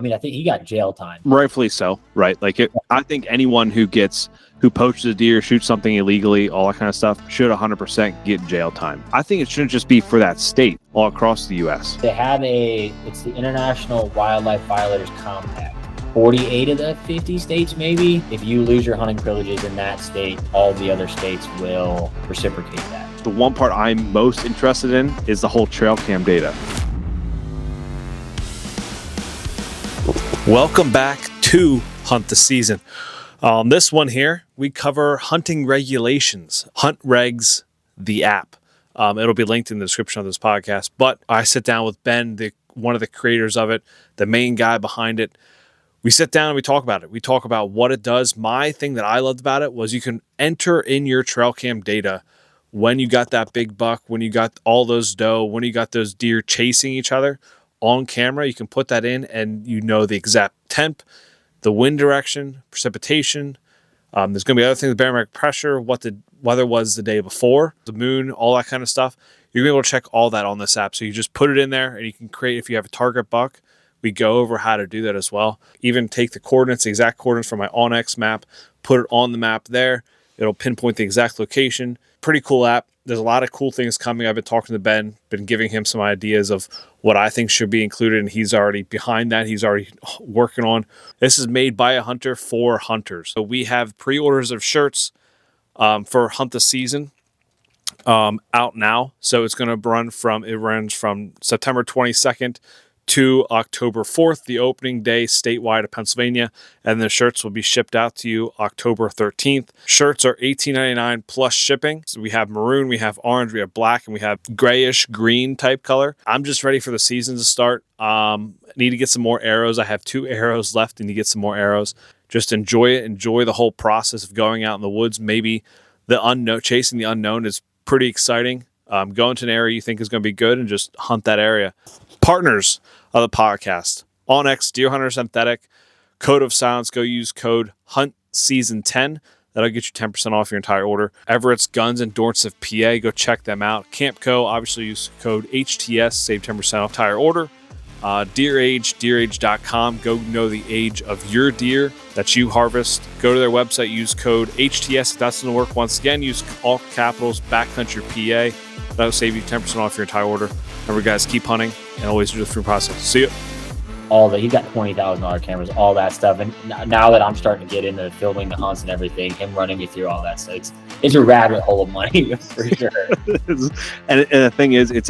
I mean, I think he got jail time. Rightfully so, right? Like, I think anyone who poaches a deer, shoots something illegally, all that kind of stuff, should 100% get jail time. I think it shouldn't just be for that state, all across the U.S. They have it's the International Wildlife Violators Compact. 48 of the 50 states, maybe. If you lose your hunting privileges in that state, all the other states will reciprocate that. The one part I'm most interested in is the whole trail cam data. Welcome back to Hunt the Season. On this one here, we cover hunting regulations. Hunt Regs, the app. It'll be linked in the description of this podcast. But I sit down with Ben, one of the creators of it, the main guy behind it. We sit down and we talk about it. We talk about what it does. My thing that I loved about it was you can enter in your trail cam data when you got that big buck, when you got all those doe, when you got those deer chasing each other on camera. You can put that in and you know the exact temp, the wind direction, precipitation. There's going to be other things, the barometric pressure, what the weather was the day before, the moon, all that kind of stuff. You're going to be able to check all that on this app. So you just put it in there and you can create, if you have a target buck, we go over how to do that as well. Even take the coordinates, the exact coordinates from my OnX map, put it on the map there. It'll pinpoint the exact location. Pretty cool app. There's a lot of cool things coming. I've been talking to Ben, been giving him some ideas of what I think should be included, and he's already behind that. He's already working on. This is made by a hunter for hunters. So we have pre-orders of shirts for Hunt the Season out now. So it's going to runs from September 22nd to October 4th, the opening day statewide of Pennsylvania, and the shirts will be shipped out to you October 13th. Shirts are $18.99 plus shipping. So we have maroon, we have orange, we have black, and we have grayish green type color. I'm just ready for the season to start. Need to get some more arrows. I have 2 arrows left and to get some more arrows. Just enjoy it. Enjoy the whole process of going out in the woods. Maybe the unknown, chasing the unknown is pretty exciting. Go into an area you think is going to be good and just hunt that area. Partners of the podcast: OnX, Deer Hunter Synthetic, Code of Silence. Go use code HUNTSEASON10. That'll get you 10% off your entire order. Everett's Guns and Dorts of PA. Go check them out. Campco, obviously use code HTS. Save 10% off entire order. Deer Age, deerage.com. Go know the age of your deer that you harvest. Go to their website. Use code HTS. If that doesn't work, once again, use all capitals, Backcountry PA. That'll save you 10% off your entire order. Remember, guys, keep hunting and always do the free process. See you. He got $20,000 cameras, all that stuff. And now that I'm starting to get into filming the hunts and everything, him running me through all that stuff, it's a rabbit hole of money for sure. and the thing is, it's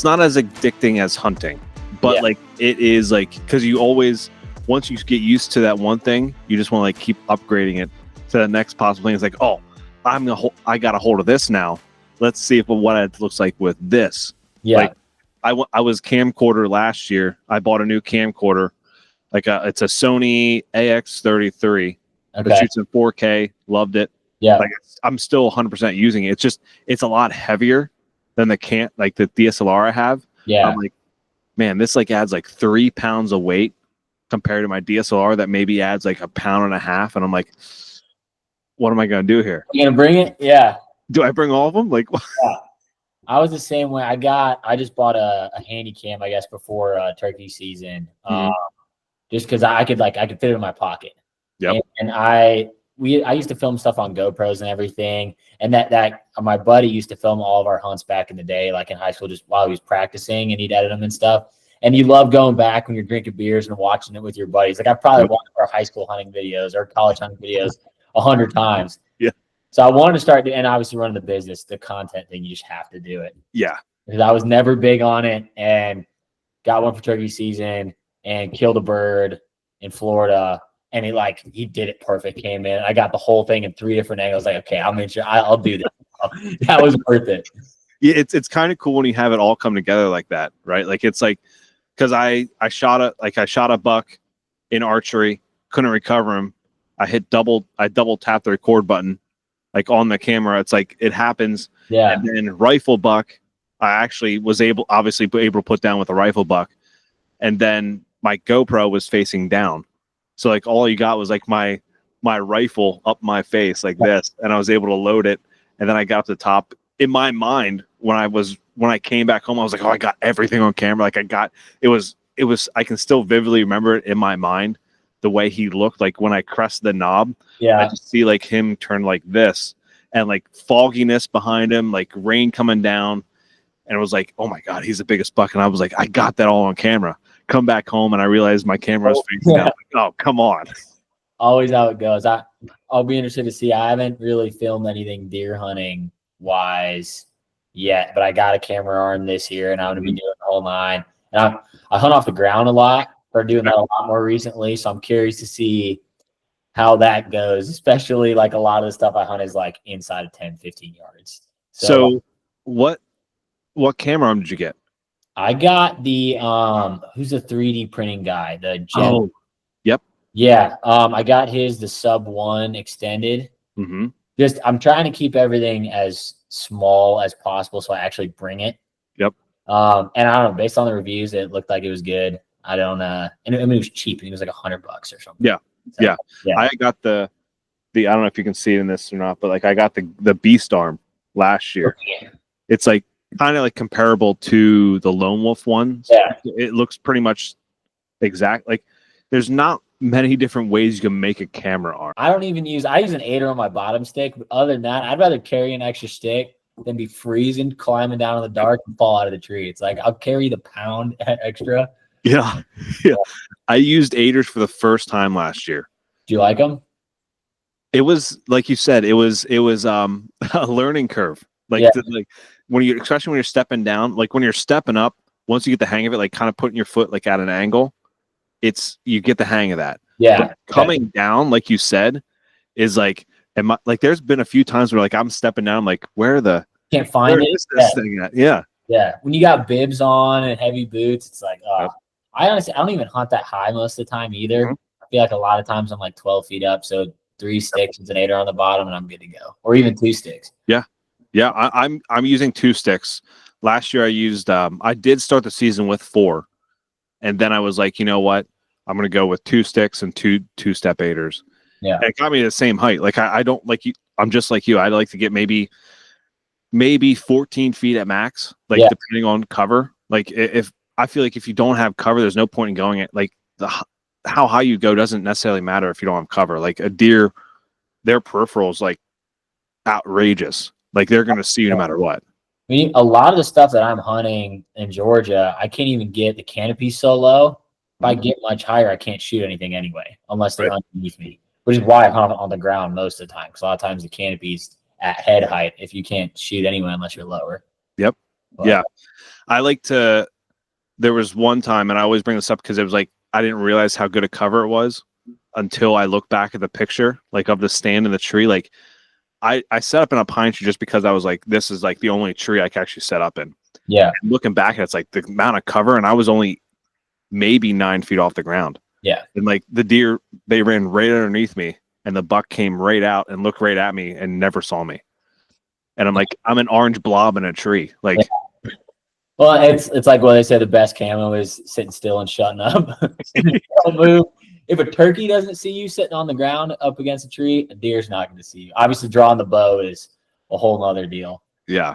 not as addicting as hunting, but like it is, like, because you always, once you get used to that one thing, you just want to like keep upgrading it to the next possible thing. It's like, oh, I got a hold of this now. Let's see what it looks like with this. Yeah. Like, I was camcorder last year. I bought a new camcorder. It's a Sony AX33. Okay. That shoots in 4K. Loved it. Yeah. Like, I'm still 100% using it. It's a lot heavier than the DSLR I have. Yeah. I'm like, man, this like adds like 3 pounds of weight compared to my DSLR that maybe adds like 1.5 pounds. And I'm like, what am I going to do here? You gonna bring it? Yeah. Do I bring all of them? Like, yeah. I was the same way. I just bought a handy cam, I guess, before turkey season, just because I could fit it in my pocket. Yep. And I used to film stuff on GoPros and everything, and that my buddy used to film all of our hunts back in the day, like in high school, just while he was practicing, and he'd edit them and stuff. And you love going back when you're drinking beers and watching it with your buddies. Like I probably watched our high school hunting videos or college hunting videos 100 times. Yeah. So I wanted to start, and obviously running the business, the content thing, you just have to do it. Yeah. Because I was never big on it, and got one for turkey season and killed a bird in Florida. And he did it perfect. Came in, I got the whole thing in 3 different angles. Like, okay, I'll do this. That was worth it. Yeah, it's kind of cool when you have it all come together like that, right? Like, it's like, because I shot a buck in archery, couldn't recover him. I double tapped the record button, like on the camera. It's like it happens. Yeah. And then rifle buck, I actually was able to put down with a rifle buck, and then my GoPro was facing down, so like all you got was like my rifle up my face like this, and I was able to load it. And then I got to the top. In my mind, when I came back home, I was like, oh, I got everything on camera. Like it was I can still vividly remember it in my mind, the way he looked. Like when I pressed the knob, Yeah. I just see like him turn like this, and like fogginess behind him, like rain coming down. And it was like, oh my God, he's the biggest buck. And I was like, I got that all on camera. Come back home and I realized my camera was facing down. Like, oh, come on. Always how it goes. I'll be interested to see. I haven't really filmed anything deer hunting wise yet, but I got a camera arm this year and I'm going to be doing the whole 9. And I hunt off the ground a lot. Started doing that a lot more recently. So I'm curious to see how that goes, especially like a lot of the stuff I hunt is like inside of 10, 15 yards. So what camera arm did you get? I got the who's the 3D printing guy? The Jet. Oh, yep. Yeah. I got the sub 1 extended. Mm-hmm. Just I'm trying to keep everything as small as possible so I actually bring it. Yep. And I don't know, based on the reviews, it looked like it was good. I don't and it was cheap. It was like $100 or something. Yeah. So, yeah. I got the I don't know if you can see it in this or not, but like I got the Beast arm last year. Okay. It's like kind of like comparable to the Lone Wolf one. Yeah. It looks pretty much exact. Like there's not many different ways you can make a camera arm. I use an 8er on my bottom stick, but other than that, I'd rather carry an extra stick than be freezing, climbing down in the dark and fall out of the tree. It's like I'll carry the pound extra. Yeah. I used 8ers for the first time last year. Do you like them? It was like you said, it was a learning curve. Like especially when you're stepping down, like when you're stepping up, once you get the hang of it, like kind of putting your foot like at an angle, you get the hang of that. Yeah. But coming down, like you said, is like, like there's been a few times where like I'm stepping down, I'm like, can't find it. This thing at? Yeah. Yeah. When you got bibs on and heavy boots, it's like, I honestly, I don't even hunt that high most of the time either. Mm-hmm. I feel like a lot of times I'm like 12 feet up. So 3 sticks with an 8er on the bottom and I'm good to go. Or even 2 sticks. Yeah. Yeah. I'm using 2 sticks. Last year I used, I did start the season with 4. And then I was like, you know what? I'm going to go with 2 sticks and 2-step 8ers. Yeah. And it got me the same height. Like I don't like you. I'm just like you. I'd like to get maybe 14 feet at max, like depending on cover. Like if I feel like if you don't have cover, there's no point in going at like how high you go doesn't necessarily matter if you don't have cover. Like a deer, their peripheral is like outrageous. Like they're going to see you no matter what. I mean, a lot of the stuff that I'm hunting in Georgia, I can't even get the canopy so low. If I get much higher, I can't shoot anything anyway, unless they're underneath me, which is why I hunt on the ground most of the time. Because a lot of times the canopy's at head height if you can't shoot anywhere unless you're lower. Yep. But, yeah. I like to, there was one time, and I always bring this up because it was like, I didn't realize how good a cover it was until I looked back at the picture, like of the stand in the tree. Like I set up in a pine tree just because I was like, this is like the only tree I can actually set up in. Yeah. And looking back, it's like the amount of cover, and I was only maybe 9 feet off the ground. Yeah. And like the deer, they ran right underneath me, and the buck came right out and looked right at me and never saw me. And I'm like, I'm an orange blob in a tree. Like, well, it's like what they say, the best camo is sitting still and shutting up. Don't move. If a turkey doesn't see you sitting on the ground up against a tree, a deer's not going to see you. Obviously, drawing the bow is a whole nother deal. Yeah.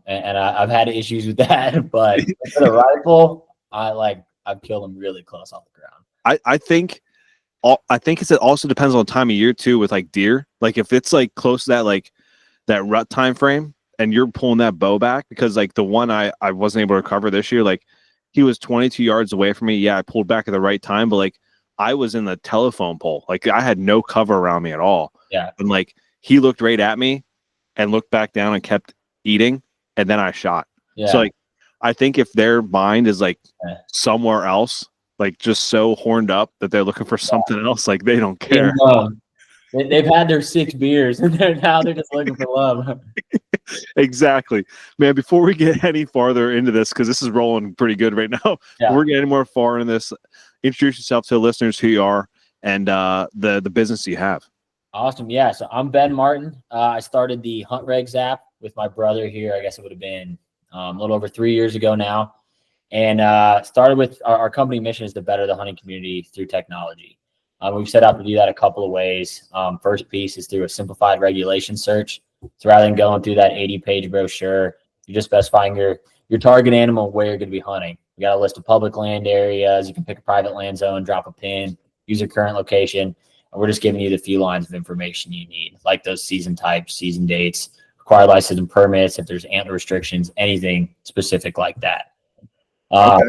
And I've had issues with that, but for the rifle, I've killed them really close off the ground. I think it also depends on the time of year too with like deer. Like if it's like close to that, like that rut time frame, and you're pulling that bow back, because like the one I wasn't able to cover this year, like he was 22 yards away from me. Yeah, I pulled back at the right time, but like I was in the telephone pole. Like I had no cover around me at all. Yeah. And like he looked right at me and looked back down and kept eating, and then I shot. Yeah. So like I think if their mind is like somewhere else, like just so horned up that they're looking for something else, like they don't care. They've had their 6 beers and they're just looking for love. Exactly, man. Before we get any farther into this, because this is rolling pretty good right now, we're getting more far into this. Introduce yourself to the listeners, who you are, and the business you have. Awesome. Yeah. So I'm Ben Martin. I started the Hunt Regs app with my brother here. I guess it would have been a little over 3 years ago now. And started with our company mission is to better the hunting community through technology. We've set out to do that a couple of ways. First piece is through a simplified regulation search. So rather than going through that 80-page brochure, you're just specifying your target animal, where you're going to be hunting. We got a list of public land areas. You can pick a private land zone, drop a pin, use your current location. And we're just giving you the few lines of information you need, like those season types, season dates, required license and permits, if there's antler restrictions, anything specific like that. Okay.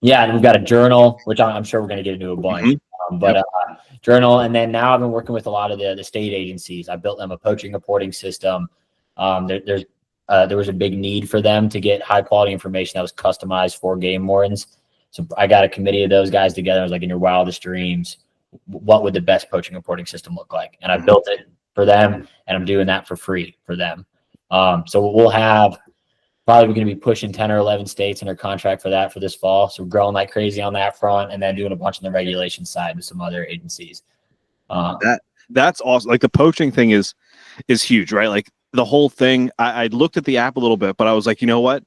Yeah, and we've got a journal, which I'm sure we're going to get into a bunch. But journal, and then now I've been working with a lot of the state agencies. I built them a poaching reporting system. There was a big need for them to get high quality information that was customized for game wardens. So I got a committee of those guys together. I was like, in your wildest dreams, what would the best poaching reporting system look like? And I built it for them, and I'm doing that for free for them. So we'll have probably going to be pushing 10 or 11 states under contract for that for this fall. So we're growing like crazy on that front, and then doing a bunch on the regulation side with some other agencies. That's awesome. Like the poaching thing is huge, right? Like the whole thing. I looked at the app a little bit, but I was like, you know what?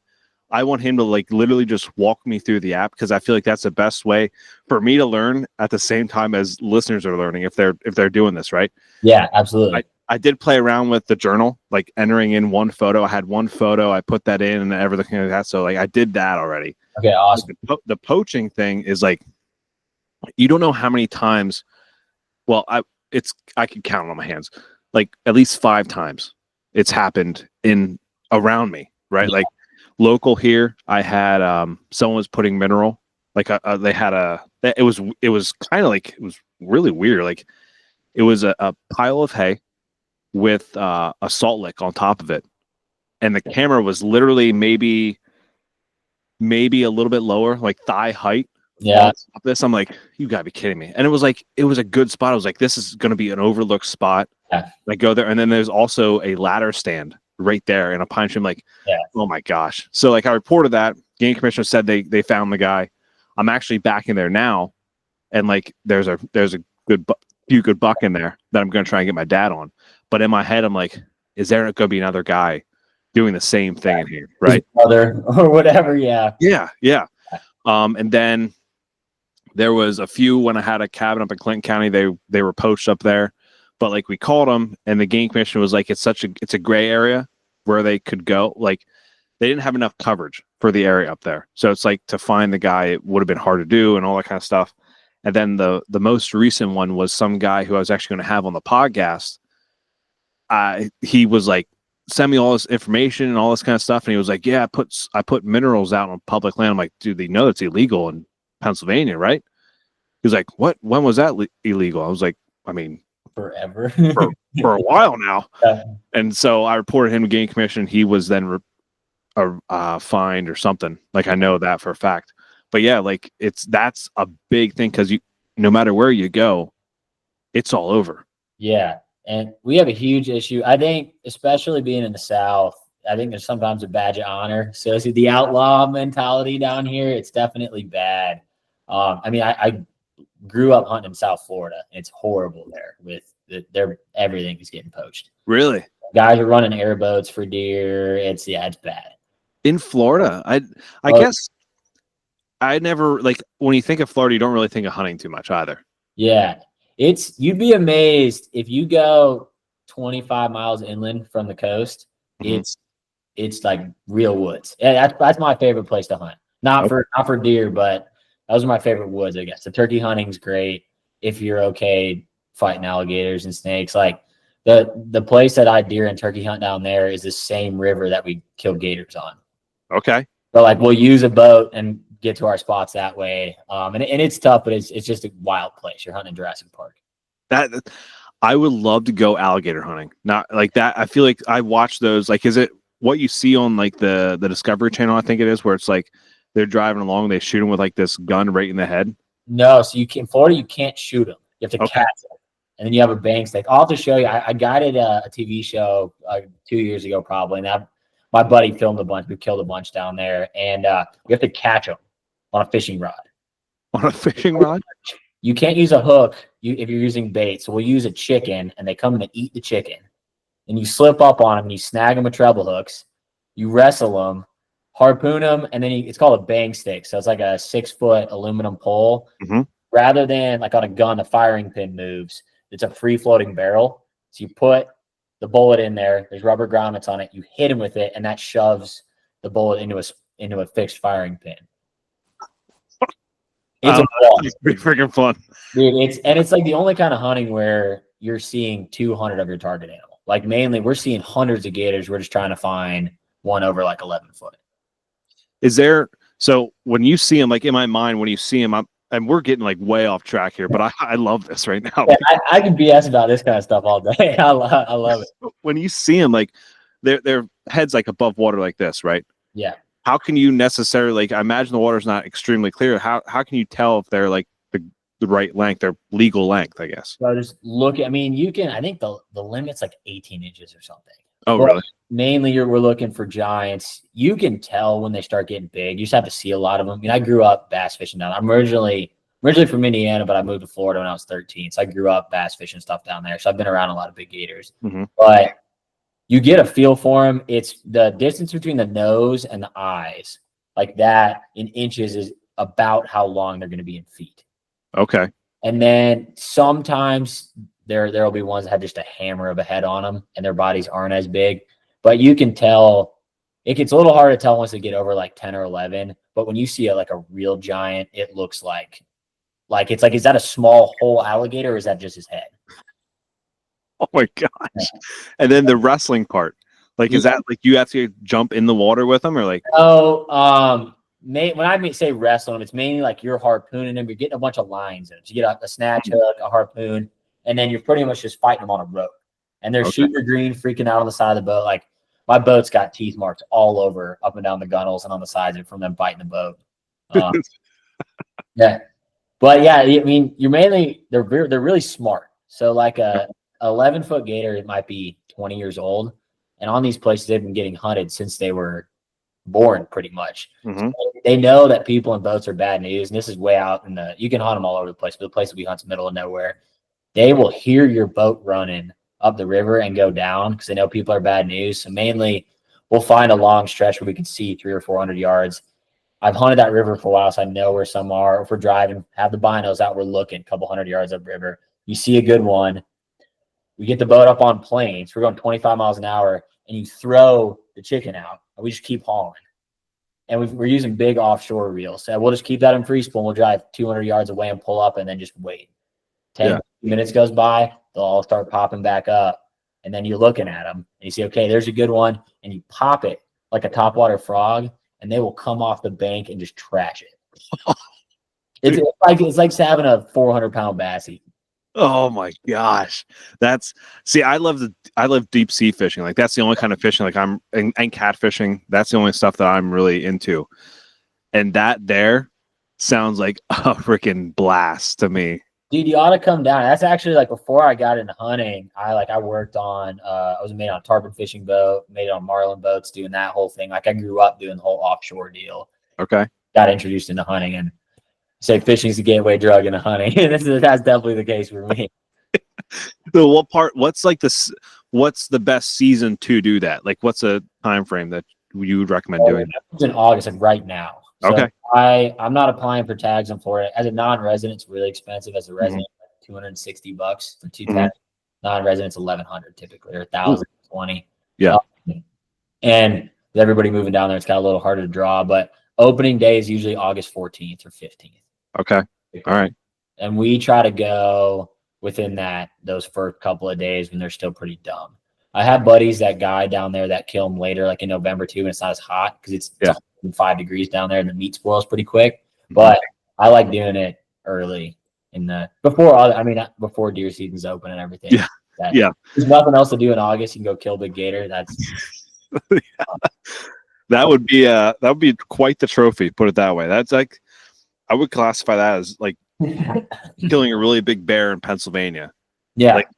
I want him to like literally just walk me through the app, because I feel like that's the best way for me to learn at the same time as listeners are learning if they're doing this, right? Yeah, absolutely. I did play around with the journal, like entering in one photo. I had one photo, I put that in and everything like that. So like I did that already. Okay, awesome. The poaching thing is like, you don't know how many times. Well, I can count on my hands, like at least 5 times it's happened in around me, right? Yeah. Like local here, I had someone was putting mineral, like they had it was kind of like, it was really weird. Like it was a pile of hay with a salt lick on top of it, and the camera was literally maybe a little bit lower, like thigh height. Yeah. This, I'm like, you gotta be kidding me. And it was a good spot. I was like, this is gonna be an overlooked spot. Yeah. I go there, and then there's also a ladder stand right there in a pine tree. I'm like, oh my gosh. So like I reported that. Game commissioner said they found the guy. I'm actually back in there now, and like there's a few good buck in there that I'm gonna try and get my dad on. But in my head, I'm like, is there gonna be another guy doing the same thing in here, right? Brother or whatever. Yeah. And then there was a few when I had a cabin up in Clinton County. They were poached up there, but like we called them, and the game commissioner was like, it's a gray area where they could go. Like they didn't have enough coverage for the area up there, so it's like to find the guy, it would have been hard to do and all that kind of stuff. And then the most recent one was some guy who I was actually going to have on the podcast. He was like, send me all this information and all this kind of stuff, and he was like, yeah, I put minerals out on public land. I'm like, dude, they know it's illegal in Pennsylvania, right? He was like, what? When was that illegal? I was like, I mean, forever. for a while now. And so I reported him to game commission. He was then fined or something. Like I know that for a fact. But yeah, like that's a big thing, because no matter where you go, it's all over. Yeah. And we have a huge issue. I think, especially being in the South, I think there's sometimes a badge of honor. So the outlaw mentality down here, it's definitely bad. I mean, I grew up hunting in South Florida, and it's horrible there with everything is getting poached. Really? Guys are running airboats for deer. It's bad. In Florida, I guess I never, like, when you think of Florida, you don't really think of hunting too much either. Yeah. You'd be amazed if you go 25 miles inland from the coast. Mm-hmm. It's like real woods. Yeah, that's my favorite place to hunt. Not for deer, but those are my favorite woods, I guess. The turkey hunting's great if you're okay fighting alligators and snakes. Like the place that I deer and turkey hunt down there is the same river that we kill gators on. Okay. So like we'll use a boat and get to our spots that way. And it's tough, but it's just a wild place. You're hunting in Jurassic Park. That I would love to go alligator hunting. Not like that. I feel like I watch those. Like, is it what you see on like the Discovery Channel? I think it is, where it's like they're driving along, they shoot them with like this gun right in the head. No, so in Florida you can't shoot them. You have to catch them, and then you have a bang stick. I'll have to show you. I guided a TV show 2 years ago probably, and my buddy filmed a bunch. We killed a bunch down there, and we have to catch them on a fishing rod. On a fishing rod? You can't use a hook if you're using bait. So we'll use a chicken, and they come in to eat the chicken. And you slip up on them, and you snag them with treble hooks. You wrestle them, harpoon them, and then it's called a bang stick. So it's like a 6-foot aluminum pole. Mm-hmm. Rather than like on a gun, the firing pin moves. It's a free-floating barrel. So you put the bullet in there. There's rubber grommets on it. You hit him with it, and that shoves the bullet into a fixed firing pin. It's a walk. It's pretty freaking fun. Dude, it's like the only kind of hunting where you're seeing 200 of your target animal. Like mainly we're seeing hundreds of gators. We're just trying to find one over like 11 foot. Is there, so when you see them, like in my mind, when you see them, and we're getting like way off track here, but I love this right now. Yeah, I can BS about this kind of stuff all day. I love it. When you see them, like their heads like above water like this, right? Yeah. How can you necessarily, like, I imagine the water's not extremely clear. How can you tell if they're like the right length, their legal length, I guess? So just look, I mean, you can, I think the limit's like 18 inches or something. Oh, But really? mainly we're looking for giants. You can tell when they start getting big. You just have to see a lot of them. I mean, I grew up bass fishing down. I'm originally from Indiana, but I moved to Florida when I was 13. So I grew up bass fishing stuff down there. So I've been around a lot of big gators. Mm-hmm. But you get a feel for them. It's the distance between the nose and the eyes, like that in inches is about how long they're going to be in feet. Okay. And then sometimes there'll be ones that have just a hammer of a head on them and their bodies aren't as big, but you can tell it gets a little hard to tell once they get over like 10 or 11. But when you see like a real giant, it looks like it's like, is that a small whole alligator or is that just his head? Oh my gosh. And then the wrestling part, like, is that like you have to jump in the water with them or like? Oh, when I say wrestle them, it's mainly like you're harpooning them. You're getting a bunch of lines in it. You get a snatch hook, a harpoon, and then you're pretty much just fighting them on a rope. And they're super green, freaking out on the side of the boat. Like my boat's got teeth marks all over, up and down the gunnels and on the sides from them biting the boat. Yeah, but yeah, I mean, they're really smart. So like a 11-foot gator, it might be 20 years old, and on these places they've been getting hunted since they were born, pretty much. Mm-hmm. So they know that people and boats are bad news, and this is way out in you can hunt them all over the place, but the place that we hunt's the middle of nowhere. They will hear your boat running up the river and go down because they know people are bad news. So mainly we'll find a long stretch where we can see 300 or 400 yards. I've hunted that river for a while, so I know where some are. If we're driving, have the binos out, we're looking a couple hundred yards upriver. You see a good one. We get the boat up on planes. We're going 25 miles an hour, and you throw the chicken out, and we just keep hauling. And we're using big offshore reels. So we'll just keep that in free spool. We'll drive 200 yards away and pull up and then just wait. 10 minutes goes by, they'll all start popping back up. And then you're looking at them and you see, okay, there's a good one. And you pop it like a topwater frog and they will come off the bank and just trash it. It's like having a 400-pound bass eating. Oh my gosh. I love deep sea fishing. Like that's the only kind of fishing like and catfishing. That's the only stuff that I'm really into. And that there sounds like a freaking blast to me. Dude, you ought to come down. That's actually like before I got into hunting, I worked on I was made on a tarpon fishing boat, made it on marlin boats, doing that whole thing. Like I grew up doing the whole offshore deal. Okay. Got introduced into hunting and say fishing's the gateway drug into hunting. That's definitely the case for me. So what's the best season to do that? Like what's a time frame that you would recommend doing? It's in August, like right now. So okay. I'm not applying for tags in Florida. As a non-resident, it's really expensive. As a resident, $260 for 2 tags. Non-residents, $1,100 typically, or $1,020. Yeah. And with everybody moving down there, it's got a little harder to draw. But opening day is usually August 14th or 15th. Okay. All right. And we try to go within those first couple of days when they're still pretty dumb. I have buddies that guide down there that kill them later, like in November too, and it's not as hot because it's 5 degrees down there and the meat spoils pretty quick. But I like doing it early before deer season's open and everything. Yeah. There's nothing else to do in August. You can go kill big gator. That would be quite the trophy, put it that way. That's like, I would classify that as like killing a really big bear in Pennsylvania. Yeah. Like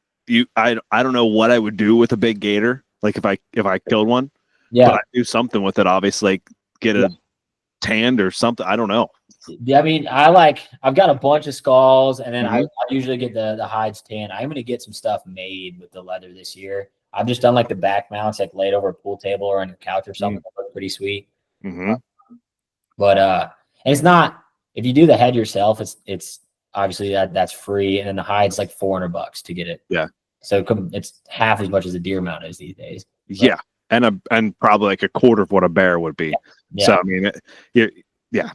I don't know what I would do with a big gator. Like if I killed one, yeah, but I'd do something with it. Obviously, like get a tanned or something. I don't know. Yeah, I mean, I've got a bunch of skulls, and then I usually get the hides tanned. I'm gonna get some stuff made with the leather this year. I've just done like the back mounts, like laid over a pool table or on your couch or something. That look pretty sweet. But and it's not, if you do the head yourself, it's obviously that's free, and then the hide's like $400 to get it. Yeah. So it's half as much as a deer mount is these days. But, yeah, and probably like a quarter of what a bear would be. Yeah. So I mean,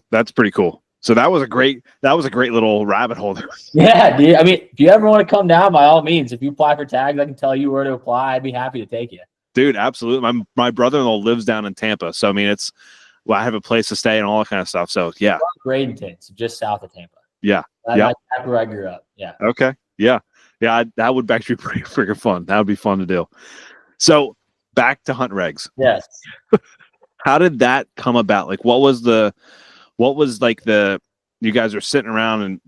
that's pretty cool. So that was a great little rabbit hole there. Yeah, dude. I mean, if you ever want to come down, by all means, if you apply for tags, I can tell you where to apply. I'd be happy to take you. Dude, absolutely. My brother-in-law lives down in Tampa. So I mean I have a place to stay and all that kind of stuff. So yeah. Bradenton, so just south of Tampa. Yeah. That's where I grew up. Yeah. Okay. Yeah. Yeah. That would actually be pretty freaking fun. That would be fun to do. So back to Hunt Regs. Yes. How did that come about? Like, what was you guys are sitting around and,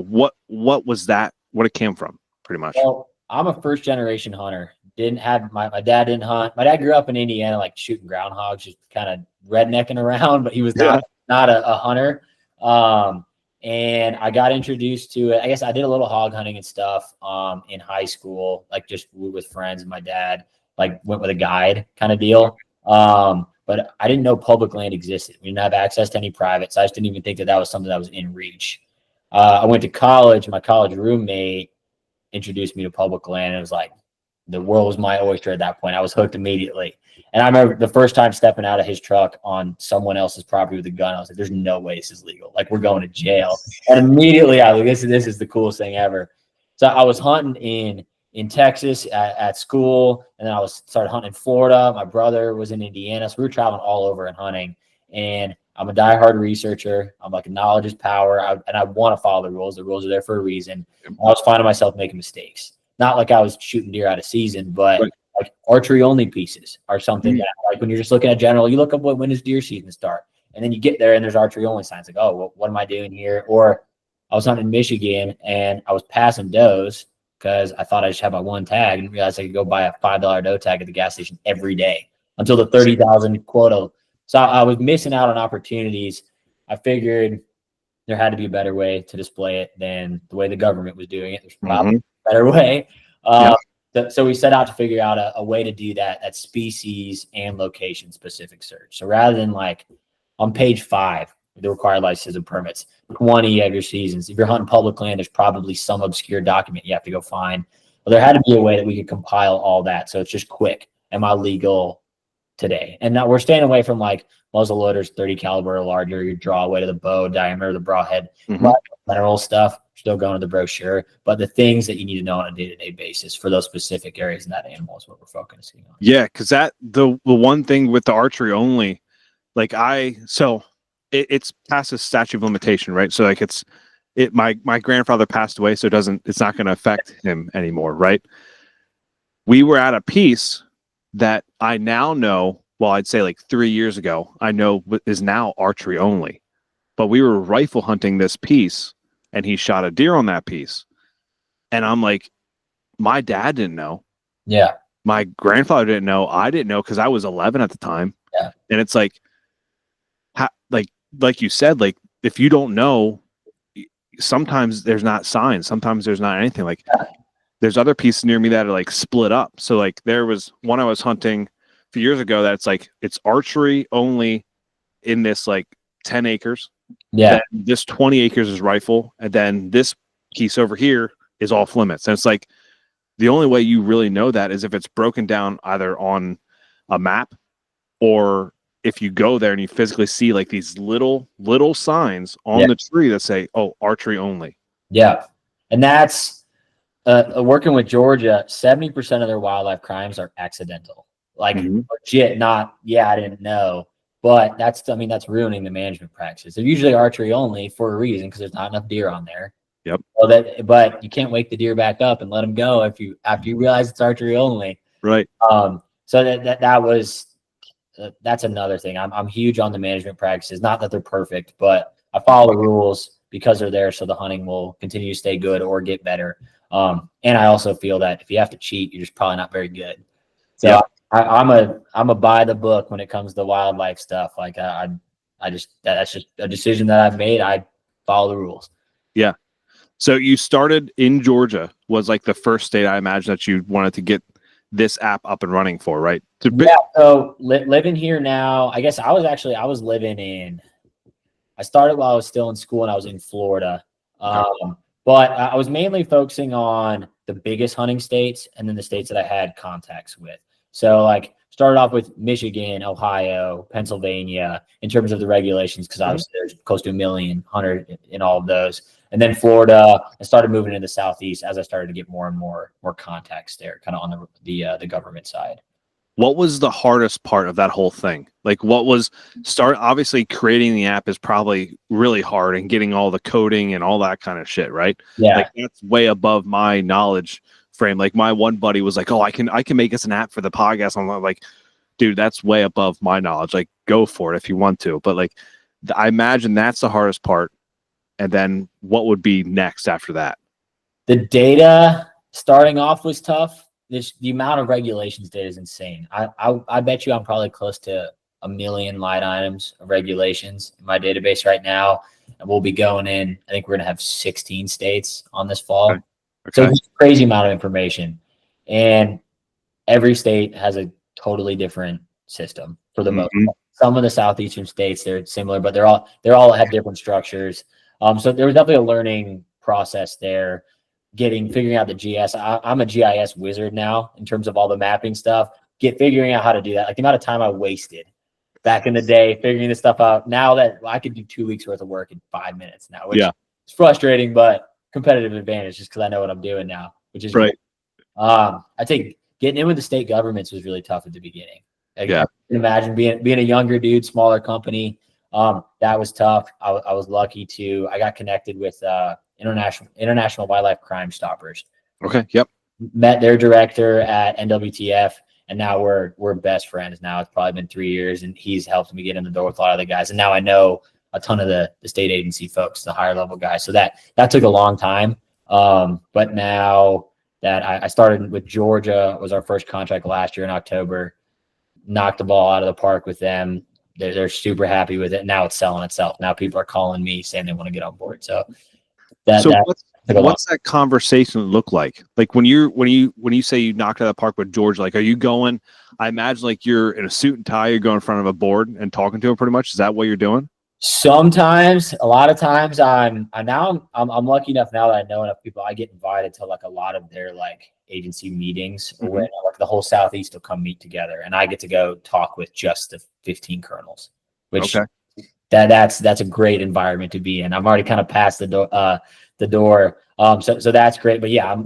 what was that, what it came from pretty much? Well, I'm a first generation hunter. Didn't have my dad didn't hunt. My dad grew up in Indiana, like shooting groundhogs, just kind of rednecking around, but he was not a hunter. And I got introduced to it. I guess I did a little hog hunting and stuff in high school, like just with friends, and my dad like went with a guide kind of deal. But I didn't know public land existed. We didn't have access to any private, so I just didn't even think that was something that was in reach. I went to college. My college roommate introduced me to public land. And it was like the world was my oyster at that point. I was hooked immediately. And I remember the first time stepping out of his truck on someone else's property with a gun, I was like, there's no way this is legal. Like, we're going to jail. And immediately I was like, this is the coolest thing ever. So I was hunting in Texas at school, and then I started hunting in Florida. My brother was in Indiana. So we were traveling all over and hunting. And I'm a diehard researcher. I'm like, knowledge is power. And I want to follow the rules. The rules are there for a reason. I was finding myself making mistakes. Not like I was shooting deer out of season, but like archery only pieces are something that, like, when you're just looking at general, you look up when does deer season start, and then you get there and there's archery only signs. Like, oh, well, what am I doing here? Or I was hunting in Michigan and I was passing does because I thought I just had my one tag, and realized I could go buy a $5 doe tag at the gas station every day until the 30,000 quota. So I was missing out on opportunities. I figured there had to be a better way to display it than the way the government was doing it. There's probably a better way. So we set out to figure out a way to do that species and location specific search. So rather than like on page 5, the required licenses and permits, 20 of your seasons, if you're hunting public land, there's probably some obscure document you have to go find. Well, there had to be a way that we could compile all that. So it's just quick. Am I legal today? And now we're staying away from like muzzle loaders, 30 caliber or larger, your draw away to the bow, diameter of the broadhead, mineral stuff. Still going to the brochure, but the things that you need to know on a day-to-day basis for those specific areas in that animal is what we're focusing on. Yeah, because the one thing with the archery only, like it's past a statute of limitation, right? So like my grandfather passed away, so it's not going to affect him anymore, right? We were at a piece that I now know, well, I'd say like 3 years ago, I know is now archery only, but we were rifle hunting this piece. And he shot a deer on that piece. And I'm like, my dad didn't know. Yeah. My grandfather didn't know. I didn't know because I was 11 at the time. Yeah. And it's like, like you said, like, if you don't know, sometimes there's not signs. Sometimes there's not anything. Like, there's other pieces near me that are like split up. So like there was one I was hunting a few years ago that's like, it's archery only in this like 10 acres. Yeah. Then this 20 acres is rifle, and then this piece over here is off limits. And it's like the only way you really know that is if it's broken down either on a map, or if you go there and you physically see like these little signs on the tree that say, oh, archery only. Yeah. And that's working with Georgia, 70% of their wildlife crimes are accidental. Like legit, not, I didn't know. But that's ruining the management practices. They're usually archery only for a reason, because there's not enough deer on there. Yep. But you can't wake the deer back up and let them go after you realize it's archery only. Right. So that's another thing. I'm huge on the management practices. Not that they're perfect, but I follow the rules because they're there, so the hunting will continue to stay good or get better. And I also feel that if you have to cheat, you're just probably not very good. So I'm a buy the book when it comes to wildlife stuff. Like that's just a decision that I've made. I follow the rules. Yeah. So you started in Georgia, was like the first state I imagine that you wanted to get this app up and running for, right? So living here now, I guess I started while I was still in school, and I was in Florida. But I was mainly focusing on the biggest hunting states and then the states that I had contacts with. So like started off with Michigan, Ohio, Pennsylvania in terms of the regulations, because obviously there's close to 1 million hunter in all of those. And then Florida, I started moving into the Southeast as I started to get more and more contacts there, kind of on the government side. What was the hardest part of that whole thing? Like, what was obviously creating the app is probably really hard, and getting all the coding and all that kind of shit, right? Yeah. Like, that's way above my knowledge frame. Like, my one buddy was like, "Oh, I can make us an app for the podcast." I'm like, dude, that's way above my knowledge. Like, go for it if you want to. But like, I imagine that's the hardest part. And then what would be next after that? The data starting off was tough. The amount of regulations data is insane. I bet you I'm probably close to 1 million line items of regulations in my database right now. And we'll be going in, I think we're going to have 16 states on this fall. Okay. So it's a crazy amount of information. And every state has a totally different system for the most part. Some of the southeastern states, they're similar, but they're all have different structures. So there was definitely a learning process there, figuring out the GS. I'm a GIS wizard now in terms of all the mapping stuff, figuring out how to do that. Like the amount of time I wasted back in the day figuring this stuff out. Now that I could do 2 weeks worth of work in 5 minutes now, which is frustrating, but competitive advantage just because I know what I'm doing now, which is right. I think getting in with the state governments was really tough at the beginning. Like, yeah. I can imagine being a younger dude, smaller company. That was tough. I was lucky I got connected with International Wildlife Crime Stoppers. Okay. Yep. Met their director at NWTF, and now we're best friends now. It's probably been 3 years, and he's helped me get in the door with a lot of the guys. And now I know a ton of the state agency folks, the higher level guys. So that took a long time. But now that I started with Georgia, was our first contract last year in October, knocked the ball out of the park with them. They're super happy with it. Now it's selling itself. Now people are calling me saying they want to get on board. So what's that conversation look like? Like when you say you knocked out of the park with George, like, are you going? I imagine like you're in a suit and tie, you're going in front of a board and talking to him pretty much. Is that what you're doing? Sometimes, a lot of times I'm lucky enough now that I know enough people. I get invited to like a lot of their like agency meetings, or when like the whole Southeast will come meet together, and I get to go talk with just the 15 colonels, which that's a great environment to be in. I'm already kind of past the door. So that's great. But yeah,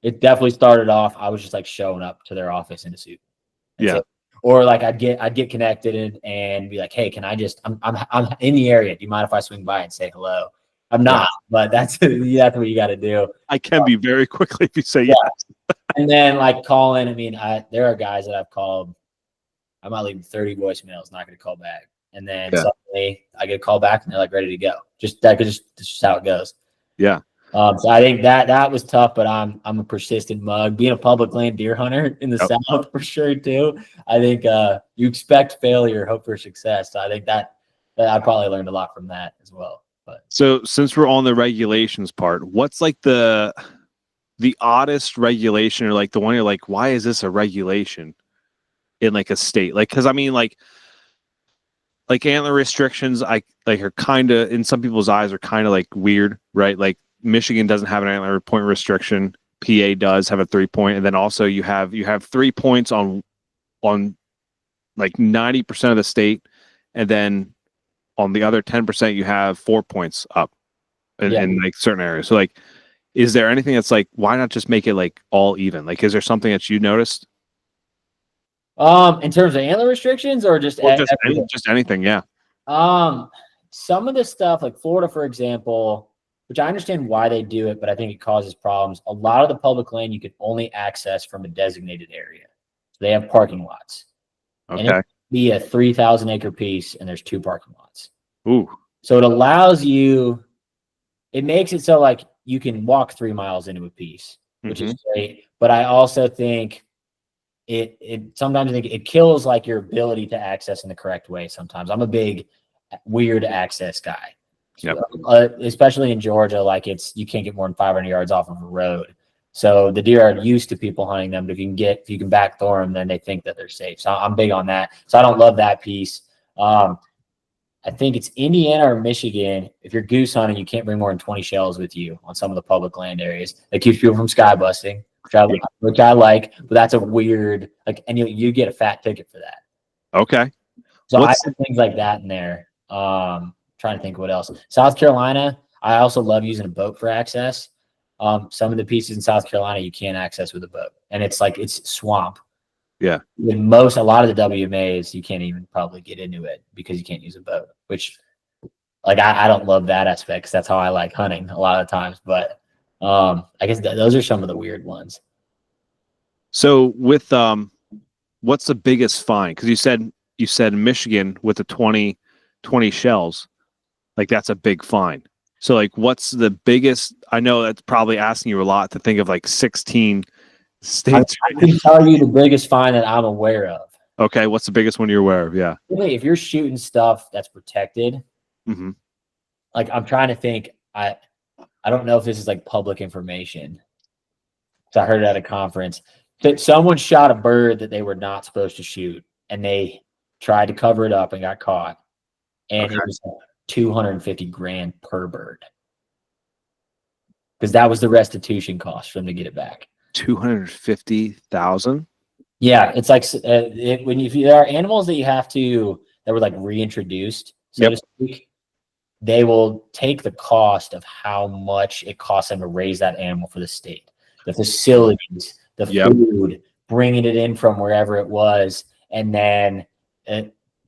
it definitely started off. I was just like showing up to their office in a suit. Or like I'd get connected and be like, hey, can I just I'm in the area. Do you mind if I swing by and say hello? I'm not, but that's what you got to do. I can be very quickly if you say yes. And then like calling. I mean, there are guys that I've called. I might leave 30 voicemails, not going to call back, and then suddenly I get a call back and they're like ready to go. That's just how it goes. Yeah. So I think that was tough, but I'm a persistent mug. Being a public land deer hunter in the South for sure too. I think you expect failure, hope for success. So I think that I probably learned a lot from that as well. But so since we're on the regulations part, what's like the oddest regulation, or like the one you're like, why is this a regulation in like a state? Like, because I mean, like antler restrictions, I like are kind of in some people's eyes are kind of like weird, right? Like Michigan doesn't have an antler point restriction. PA does have a 3-point, and then also you have 3 points on like 90% of the state, and then on the other 10% you have 4 points up in like certain areas. So like, is there anything that's like, why not just make it like all even? Like, is there something that you noticed? In terms of antler restrictions, or just anything? Yeah. Some of the stuff like Florida, for example, which I understand why they do it, but I think it causes problems. A lot of the public land you can only access from a designated area. So they have parking lots. Okay. And it could be a 3,000 acre piece, and there's 2 parking lots. Ooh. So it allows you, it makes it so like you can walk 3 miles into a piece, which is great. But I also think sometimes I think it kills like your ability to access in the correct way. Sometimes I'm a big weird access guy. Yep. Especially in Georgia, like you can't get more than 500 yards off of a road. So the deer are used to people hunting them. But if you can backdoor them, then they think that they're safe. So I'm big on that. So I don't love that piece. I think it's Indiana or Michigan. If you're goose hunting, you can't bring more than 20 shells with you on some of the public land areas. That keeps people from sky busting, which I like, but that's a weird, like, and you get a fat ticket for that. Okay. So I have things like that in there. Trying to think what else. South Carolina, I also love using a boat for access. Some of the pieces in South Carolina you can't access with a boat, and it's swamp. Yeah. A lot of the WMAs you can't even probably get into it because you can't use a boat, which like I don't love that aspect because that's how I like hunting a lot of times. But I guess those are some of the weird ones. So with what's the biggest fine? Because you said Michigan with the 20 shells, like that's a big fine. So like what's the biggest? I know that's probably asking you a lot to think of like 16 states. I can tell you the biggest fine that I'm aware of. Okay, what's the biggest one you're aware of? Yeah. If you're shooting stuff that's protected, Mm-hmm. like I'm trying to think, I don't know if this is like public information. So I heard it at a conference that someone shot a bird that they were not supposed to shoot, and they tried to cover it up and got caught. And it was $250,000 per bird because that was the restitution cost for them to get it back. 250,000. Yeah, it's like if there are animals that were like reintroduced, so to speak, they will take the cost of how much it costs them to raise that animal for the state, the facilities, the food, bringing it in from wherever it was, and then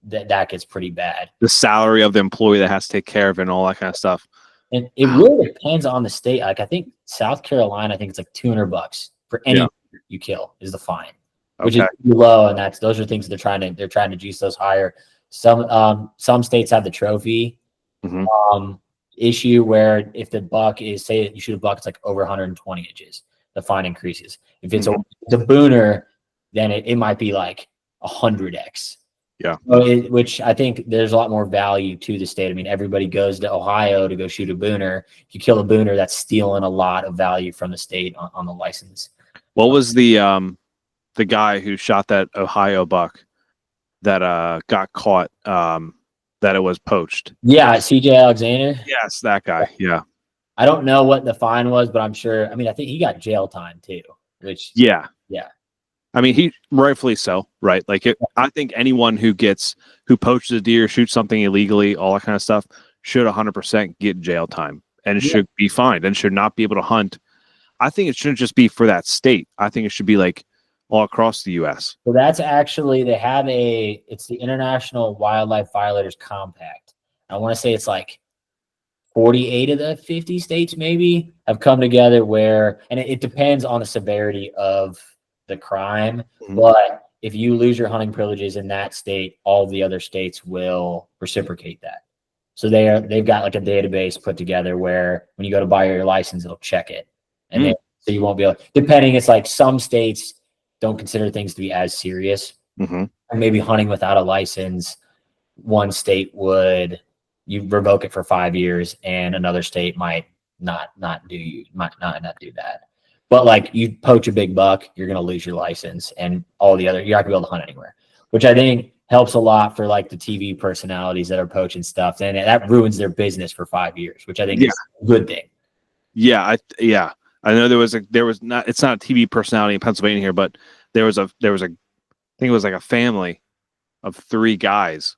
that gets pretty bad. The salary of the employee that has to take care of it and all that kind of stuff. And it really depends on the state. Like I think South Carolina, I think it's like $200 for any you kill is the fine, which is low. And those are things they're trying to juice those higher. Some states have the trophy issue where if the buck is, say you shoot a buck, it's like over 120 inches, the fine increases. If it's a booner, then it might be like 100x. Yeah. Which I think there's a lot more value to the state. I mean, everybody goes to Ohio to go shoot a booner. If you kill a booner, that's stealing a lot of value from the state on the license. What was the guy who shot that Ohio buck that got caught that it was poached? Yeah, CJ Alexander. Yes, that guy. Yeah. I don't know what the fine was, but I'm sure. I mean, I think he got jail time too. Which yeah. I mean, he rightfully so, right? Like, I think anyone who poaches a deer, shoots something illegally, all that kind of stuff, should 100% get jail time and should be fined and should not be able to hunt. I think it shouldn't just be for that state. I think it should be like all across the U.S. So that's actually it's the International Wildlife Violators Compact. I want to say it's like 48 of the 50 states maybe have come together and it depends on the severity of the crime, but if you lose your hunting privileges in that state, all the other states will reciprocate that. So they've got like a database put together where when you go to buy your license, it'll check it, and so you won't be able. Depending, it's like some states don't consider things to be as serious, and maybe hunting without a license, one state you revoke it for 5 years, and another state might not do that. But like you poach a big buck, you're going to lose your license and all the other, you're not going to be able to hunt anywhere, which I think helps a lot for like the TV personalities that are poaching stuff. And that ruins their business for 5 years, which I think is a good thing. Yeah. I know it's not a TV personality in Pennsylvania here, but there was I think it was like a family of 3 guys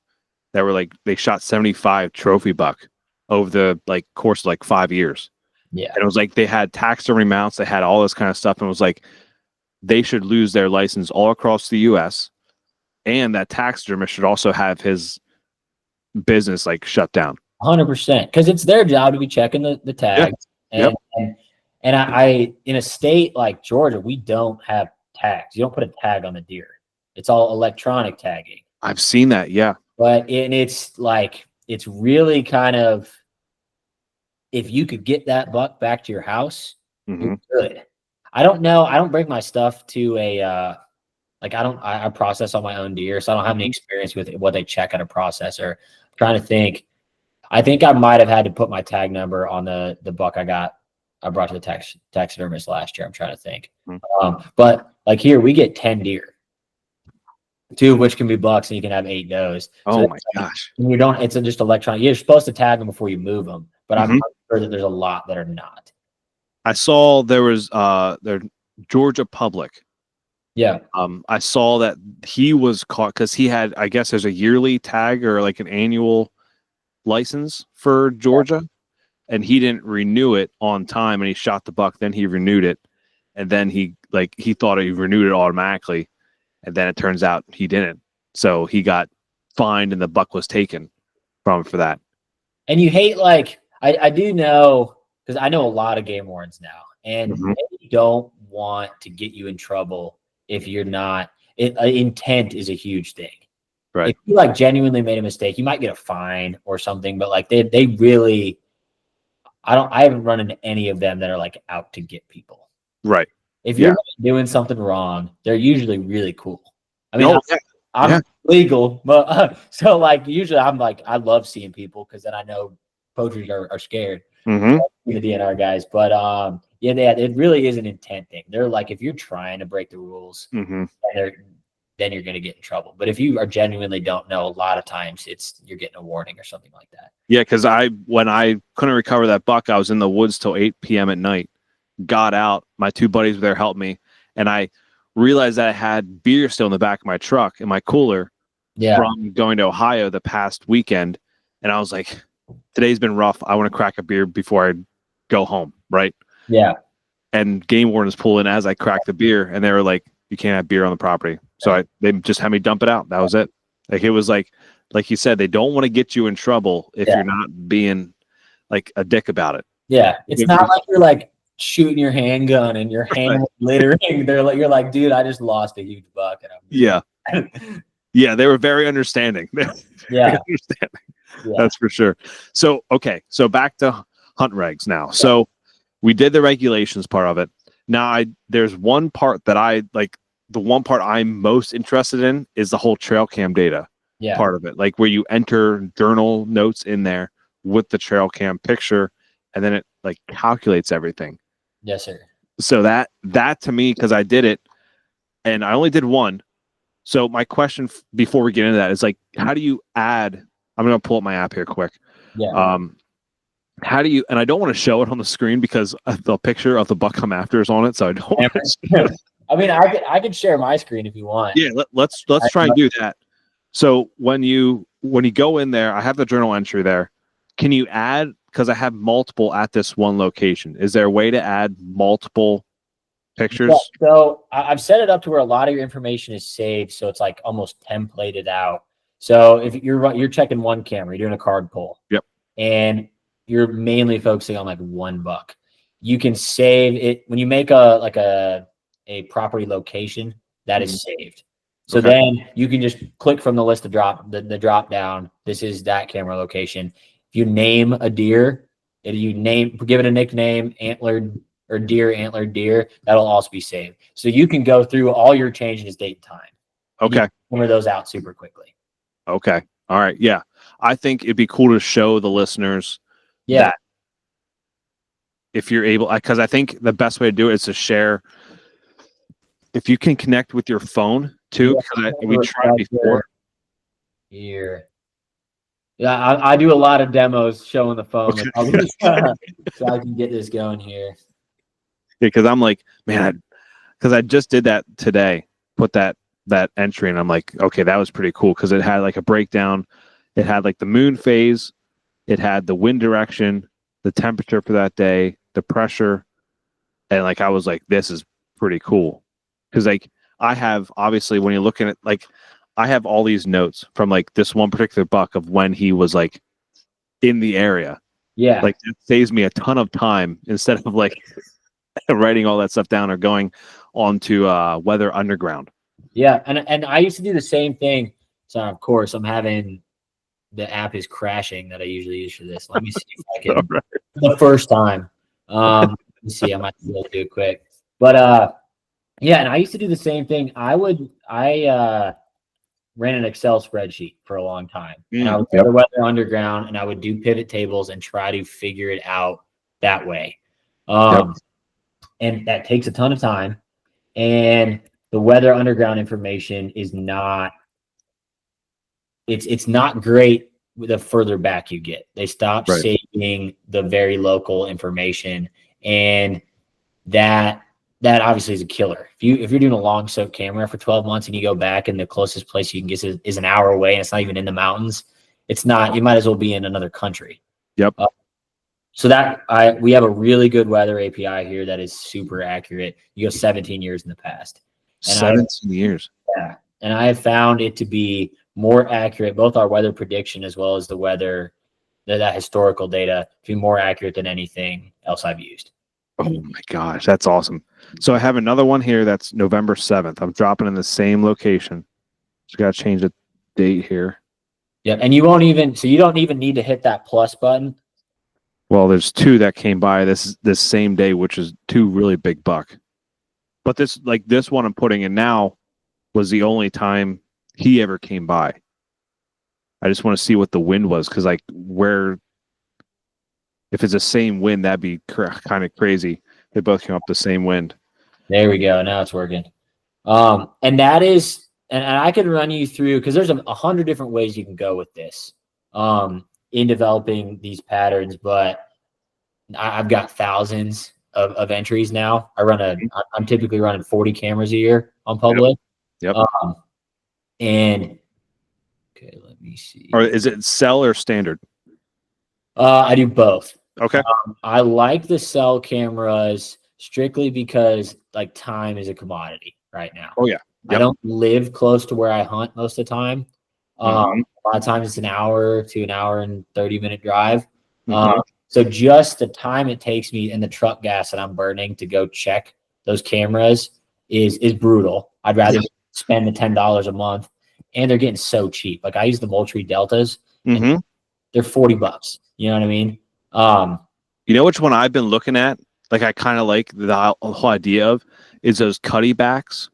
that were like, they shot 75 trophy buck over the like course of like 5 years. Yeah. And it was like they had taxidermy mounts, they had all this kind of stuff, and it was like they should lose their license all across the US, and that taxidermist should also have his business like shut down. 100%. Because it's their job to be checking the tags. And I in a state like Georgia, we don't have tags. You don't put a tag on the deer. It's all electronic tagging. I've seen that, yeah. But it's really kind of, if you could get that buck back to your house, you're good. I don't know. I don't bring my stuff to I process all my own deer, so I don't have any experience with what they check at a processor. I'm trying to think. I think I might have had to put my tag number on the buck I brought to the taxidermist last year. I'm trying to think. But like here, we get 10 deer, 2 of which can be bucks, and you can have 8 does. Oh my gosh! It's just electronic. You're supposed to tag them before you move them, but I'm sure that there's a lot that are not. I saw there was Georgia Public. Yeah. I saw that he was caught because he had, I guess there's a yearly tag or like an annual license for Georgia, and he didn't renew it on time, and he shot the buck. Then he renewed it, and then he thought he renewed it automatically, and then it turns out he didn't. So he got fined, and the buck was taken from him for that. And you hate, like, I do know, because I know a lot of game wardens now, and they don't want to get you in trouble if you're not. Intent is a huge thing. Right. If you like genuinely made a mistake, you might get a fine or something, but like they really, I haven't run into any of them that are like out to get people. Right. If you're doing something wrong, they're usually really cool. I mean, No, I'm legal, but so like usually I'm like, I love seeing people because then I know poachers are scared. The DNR guys, but it really is an intent thing. They're like, if you're trying to break the rules, then you're going to get in trouble. But if you are genuinely don't know, a lot of times you're getting a warning or something like that. Yeah, because when I couldn't recover that buck, I was in the woods till 8 p.m. at night. Got out, my two buddies were there helping me, and I realized that I had beer still in the back of my truck in my cooler from going to Ohio the past weekend, and I was like, today's been rough. I want to crack a beer before I go home, right? Yeah. And game wardens pull in as I cracked the beer, and they were like, you can't have beer on the property. So they just had me dump it out. That was it. Like, it was like you said, they don't want to get you in trouble if you're not being like a dick about it. Yeah. It's not like you're like shooting your handgun and your hand littering. You're like, dude, I just lost a huge buck. And yeah, they were very understanding. Yeah. That's for sure. So, okay. So back to Hunt Regs now. So we did the regulations part of it. Now there's one part that I like. The one part I'm most interested in is the whole trail cam data part of it, like where you enter journal notes in there with the trail cam picture, and then it like calculates everything. Yes, sir. So that to me, because I did it and I only did one. So my question before we get into that is like, how do you add? I'm going to pull up my app here quick. Yeah. How do you? And I don't want to show it on the screen because the picture of the buck I'm after is on it, so I don't want to. I mean, I could share my screen if you want. Yeah, let's try and do that. So when you go in there, I have the journal entry there. Can you add, because I have multiple at this one location, is there a way to add multiple pictures? Yeah, so I've set it up to where a lot of your information is saved, so it's like almost templated out. So if you're checking one camera, you're doing a card pull. Yep. And you're mainly focusing on like one buck. You can save it when you make a property location that is saved. So then you can just click from the list of the drop down. This is that camera location. If you name a deer, if you give it a nickname, antlered or deer, that'll also be saved. So you can go through all your changes, date, and time. Okay. Number those out super quickly. Okay. All right. Yeah. I think it'd be cool to show the listeners that if you're able, because I think the best way to do it is to share. If you can connect with your phone too, because we tried before. Here. Yeah, I do a lot of demos showing the phone, so I can get this going here. Because I'm like, man, because I just did that today. Put that entry, and I'm like, okay, that was pretty cool because it had like a breakdown. It had like the moon phase, it had the wind direction, the temperature for that day, the pressure, and like I was like, this is pretty cool because like I have obviously when you're looking at like. I have all these notes from like this one particular buck of when he was like in the area. Yeah. Like it saves me a ton of time instead of like writing all that stuff down or going onto Weather Underground. Yeah. And I used to do the same thing. So of course I'm having the app is crashing that I usually use for this. Let me see if I can the first time. Let me see, I might be able to do it quick. But yeah, and I used to do the same thing. I ran an Excel spreadsheet for a long time. And I would go to Weather Underground and I would do pivot tables and try to figure it out that way. And that takes a ton of time. And the Weather Underground information is not, it's not great the further back you get. They stop saving the very local information. And that that obviously is a killer. If you're doing a long soak camera for 12 months and you go back and the closest place you can get is an hour away and it's not even in the mountains, it's not. You might as well be in another country. Yep. So we have a really good weather API here that is super accurate. You go 17 years in the past. And 17 years. Yeah. And I have found it to be more accurate, both our weather prediction as well as the weather, that historical data, to be more accurate than anything else I've used. Oh my gosh, that's awesome. So I have another one here that's November 7th. I'm dropping in the same location. Just got to change the date here. Yeah. And you don't even need to hit that plus button. Well, there's two that came by this same day, which is two really big buck. But this one I'm putting in now was the only time he ever came by. I just want to see what the wind was, because if it's the same wind, that'd be kind of crazy. They both came up the same wind. There we go. Now it's working. And that is, and I can run you through, because there's 100 different ways you can go with this in developing these patterns, but I've got thousands of entries now. I'm typically running 40 cameras a year on public. Yep. And okay, let me see. Or is it cell or standard? I do both. Okay. I like the cell cameras strictly because like time is a commodity right now. Oh yeah. Yep. I don't live close to where I hunt most of the time. A lot of times it's an hour to an hour and 30-minute drive. So just the time it takes me and the truck gas that I'm burning to go check those cameras is brutal. I'd rather spend the $10 a month, and they're getting so cheap. Like I use the Moultrie Deltas, and they're $40. You know what I mean? You know which one I've been looking at? Like I kind of like the whole idea of is those cutty backs,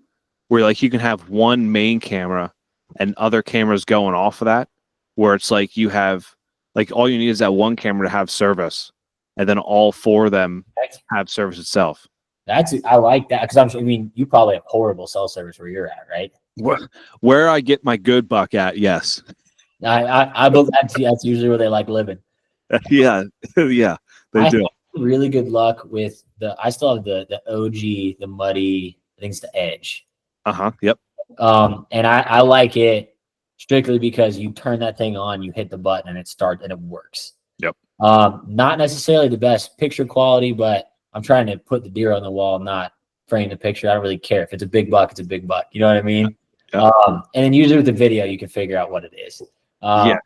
where like you can have one main camera and other cameras going off of that, where it's like you have like all you need is that one camera to have service, and then all four of them have service itself. I like that, because you probably have horrible cell service where you're at, right? Where I get my good buck at, yes. I believe that's usually where they like living. Yeah, they do. Really good luck with I still have the OG, the muddy, I think it's the Edge. Yep. And I like it strictly because you turn that thing on, you hit the button, and it starts and it works. Yep. Not necessarily the best picture quality, but I'm trying to put the deer on the wall, not frame the picture. I don't really care. If it's a big buck, it's a big buck. You know what I mean? Yeah. And then usually with the video, you can figure out what it is. Yeah.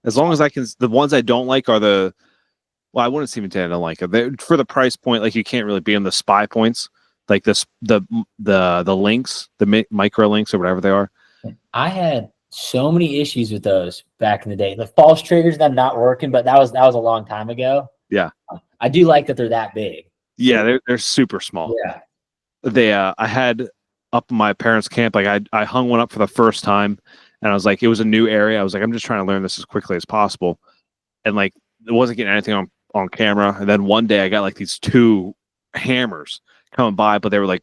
As long as I can, the ones I don't like are I wouldn't even say I don't like it. For the price point, like you can't really be on the spy points, like the links, the micro links or whatever they are. I had so many issues with those back in the day. The false triggers, them not working, but that was a long time ago. Yeah. I do like that they're that big. Yeah, they're super small. Yeah. I had up in my parents' camp, like I hung one up for the first time, and I was like, it was a new area. I was like, I'm just trying to learn this as quickly as possible. And like it wasn't getting anything on camera. And then one day I got like these two hammers coming by, but they were like,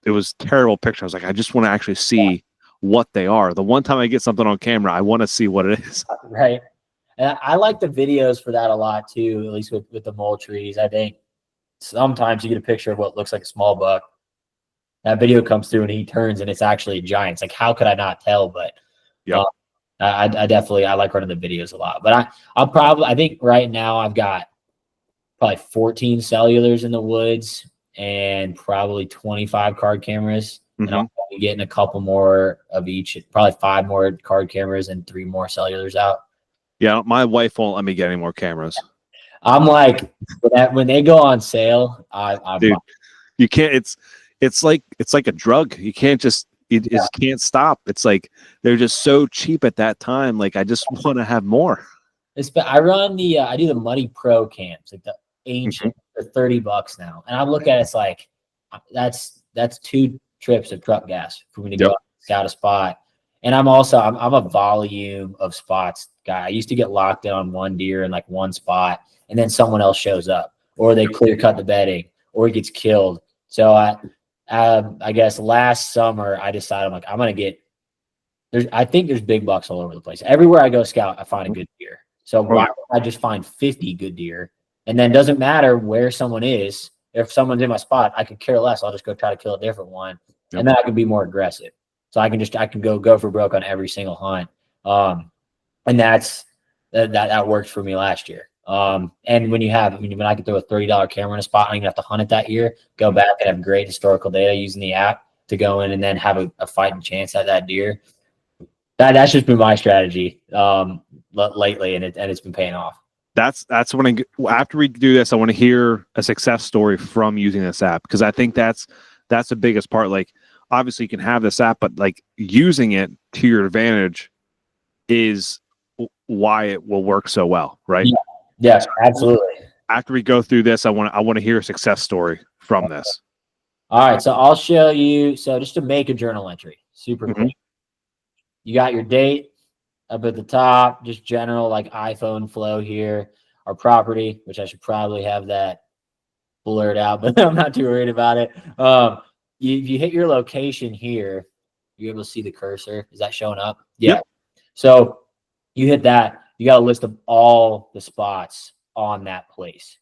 it was terrible picture. I was like, I just want to actually see what they are. The one time I get something on camera, I want to see what it is. Right. And I like the videos for that a lot too, at least with the Moultries. I think sometimes you get a picture of what looks like a small buck. That video comes through and he turns and it's actually a giant. It's like, how could I not tell? But I like running the videos a lot. But I think right now I've got probably 14 cellulars in the woods and probably 25 card cameras. And I'll be getting a couple more of each, probably 5 more card cameras and 3 more cellulars out. Yeah, my wife won't let me get any more cameras. I'm like, when they go on sale, Dude, you can't. It's like a drug. You can't just can't stop. It's like they're just so cheap at that time. Like I just want to have more. I run I do the Muddy Pro cams, like the ancient, for $30 now, and I look at it, it's like that's 2 trips of truck gas for me to go scout a spot. And I'm a volume of spots guy. I used to get locked in on one deer in like one spot, and then someone else shows up, or they clear cut the bedding, or he gets killed. So I guess last summer I decided I'm like, I'm gonna get I think there's big bucks all over the place. Everywhere I go scout, I find a good deer. So why don't I just find 50 good deer? And then it doesn't matter where someone is, if someone's in my spot, I could care less. I'll just go try to kill a different one, and then I can be more aggressive. So I can go for broke on every single hunt. And that worked for me last year. And when I could throw a $30 camera in a spot, I don't even have to hunt it that year. Go back and have great historical data using the app to go in and then have a fighting chance at that deer. That's just been my strategy lately, and it's been paying off. That's when after we do this, I want to hear a success story from using this app, because I think that's the biggest part. Like, obviously you can have this app, but like using it to your advantage is why it will work so well, right? Yeah, absolutely. After we go through this, I want to hear a success story from this. All right, so I'll show you. So just to make a journal entry, super quick. You got your date up at the top, just general like iPhone flow here. Our property, which I should probably have that blurred out, but I'm not too worried about it. You hit your location here, you're able to see the cursor. Is that showing up? Yeah. Yep. So you hit that, you got a list of all the spots on that place.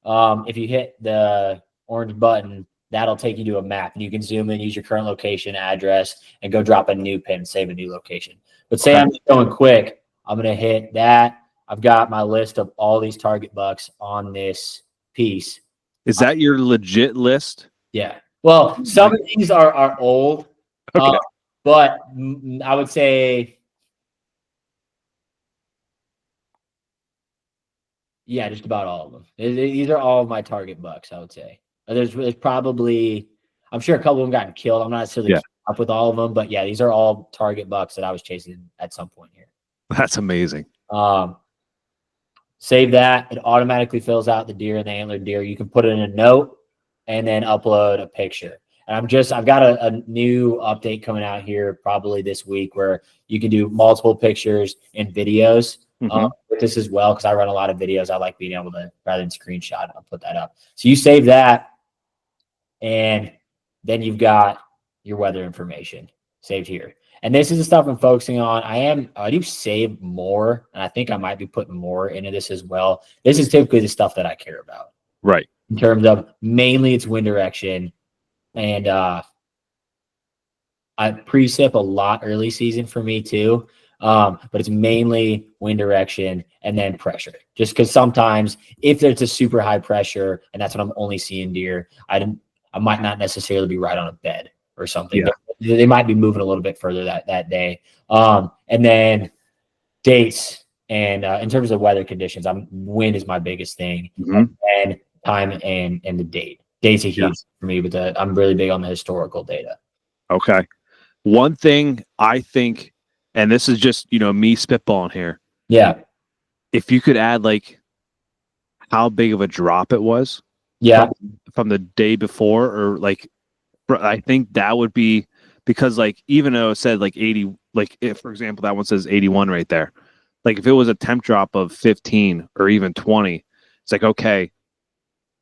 If you hit the orange button, that'll take you to a map, and you can zoom in, use your current location, address, and go drop a new pin, save a new location. But say I'm just going quick, I'm going to hit that. I've got my list of all these target bucks on this piece. Is that your legit list? Yeah. Well, some of these are old, but I would say, yeah, just about all of them. These are all of my target bucks, I would say. There's probably, I'm sure a couple of them gotten killed. I'm not necessarily up with all of them, but yeah, these are all target bucks that I was chasing at some point here. That's amazing. Save that. It automatically fills out the deer and the antlered deer. You can put it in a note and then upload a picture. And I've got a new update coming out here probably this week where you can do multiple pictures and videos with this as well, because I run a lot of videos. I like being able to, rather than screenshot, I'll put that up. So you save that, and then you've got your weather information saved here. And this is the stuff I'm focusing on. I do save more, and I think I might be putting more into this as well. This is typically the stuff that I care about. Right. In terms of mainly it's wind direction, and I precip a lot early season for me too. But it's mainly wind direction and then pressure. Just because sometimes if there's a super high pressure and that's what I'm only seeing deer, I might not necessarily be right on a bed or something. Yeah. They might be moving a little bit further that day. And then dates, and in terms of weather conditions, wind is my biggest thing, and time and the date. Dates are huge for me, but I'm really big on the historical data. Okay. One thing I think, and this is just, me spitballing here. Yeah. If you could add like how big of a drop it was. Yeah. From the day before, or like, I think that would be, because like, even though it said like 80, like if, for example, that one says 81 right there. Like if it was a temp drop of 15 or even 20, it's like, okay,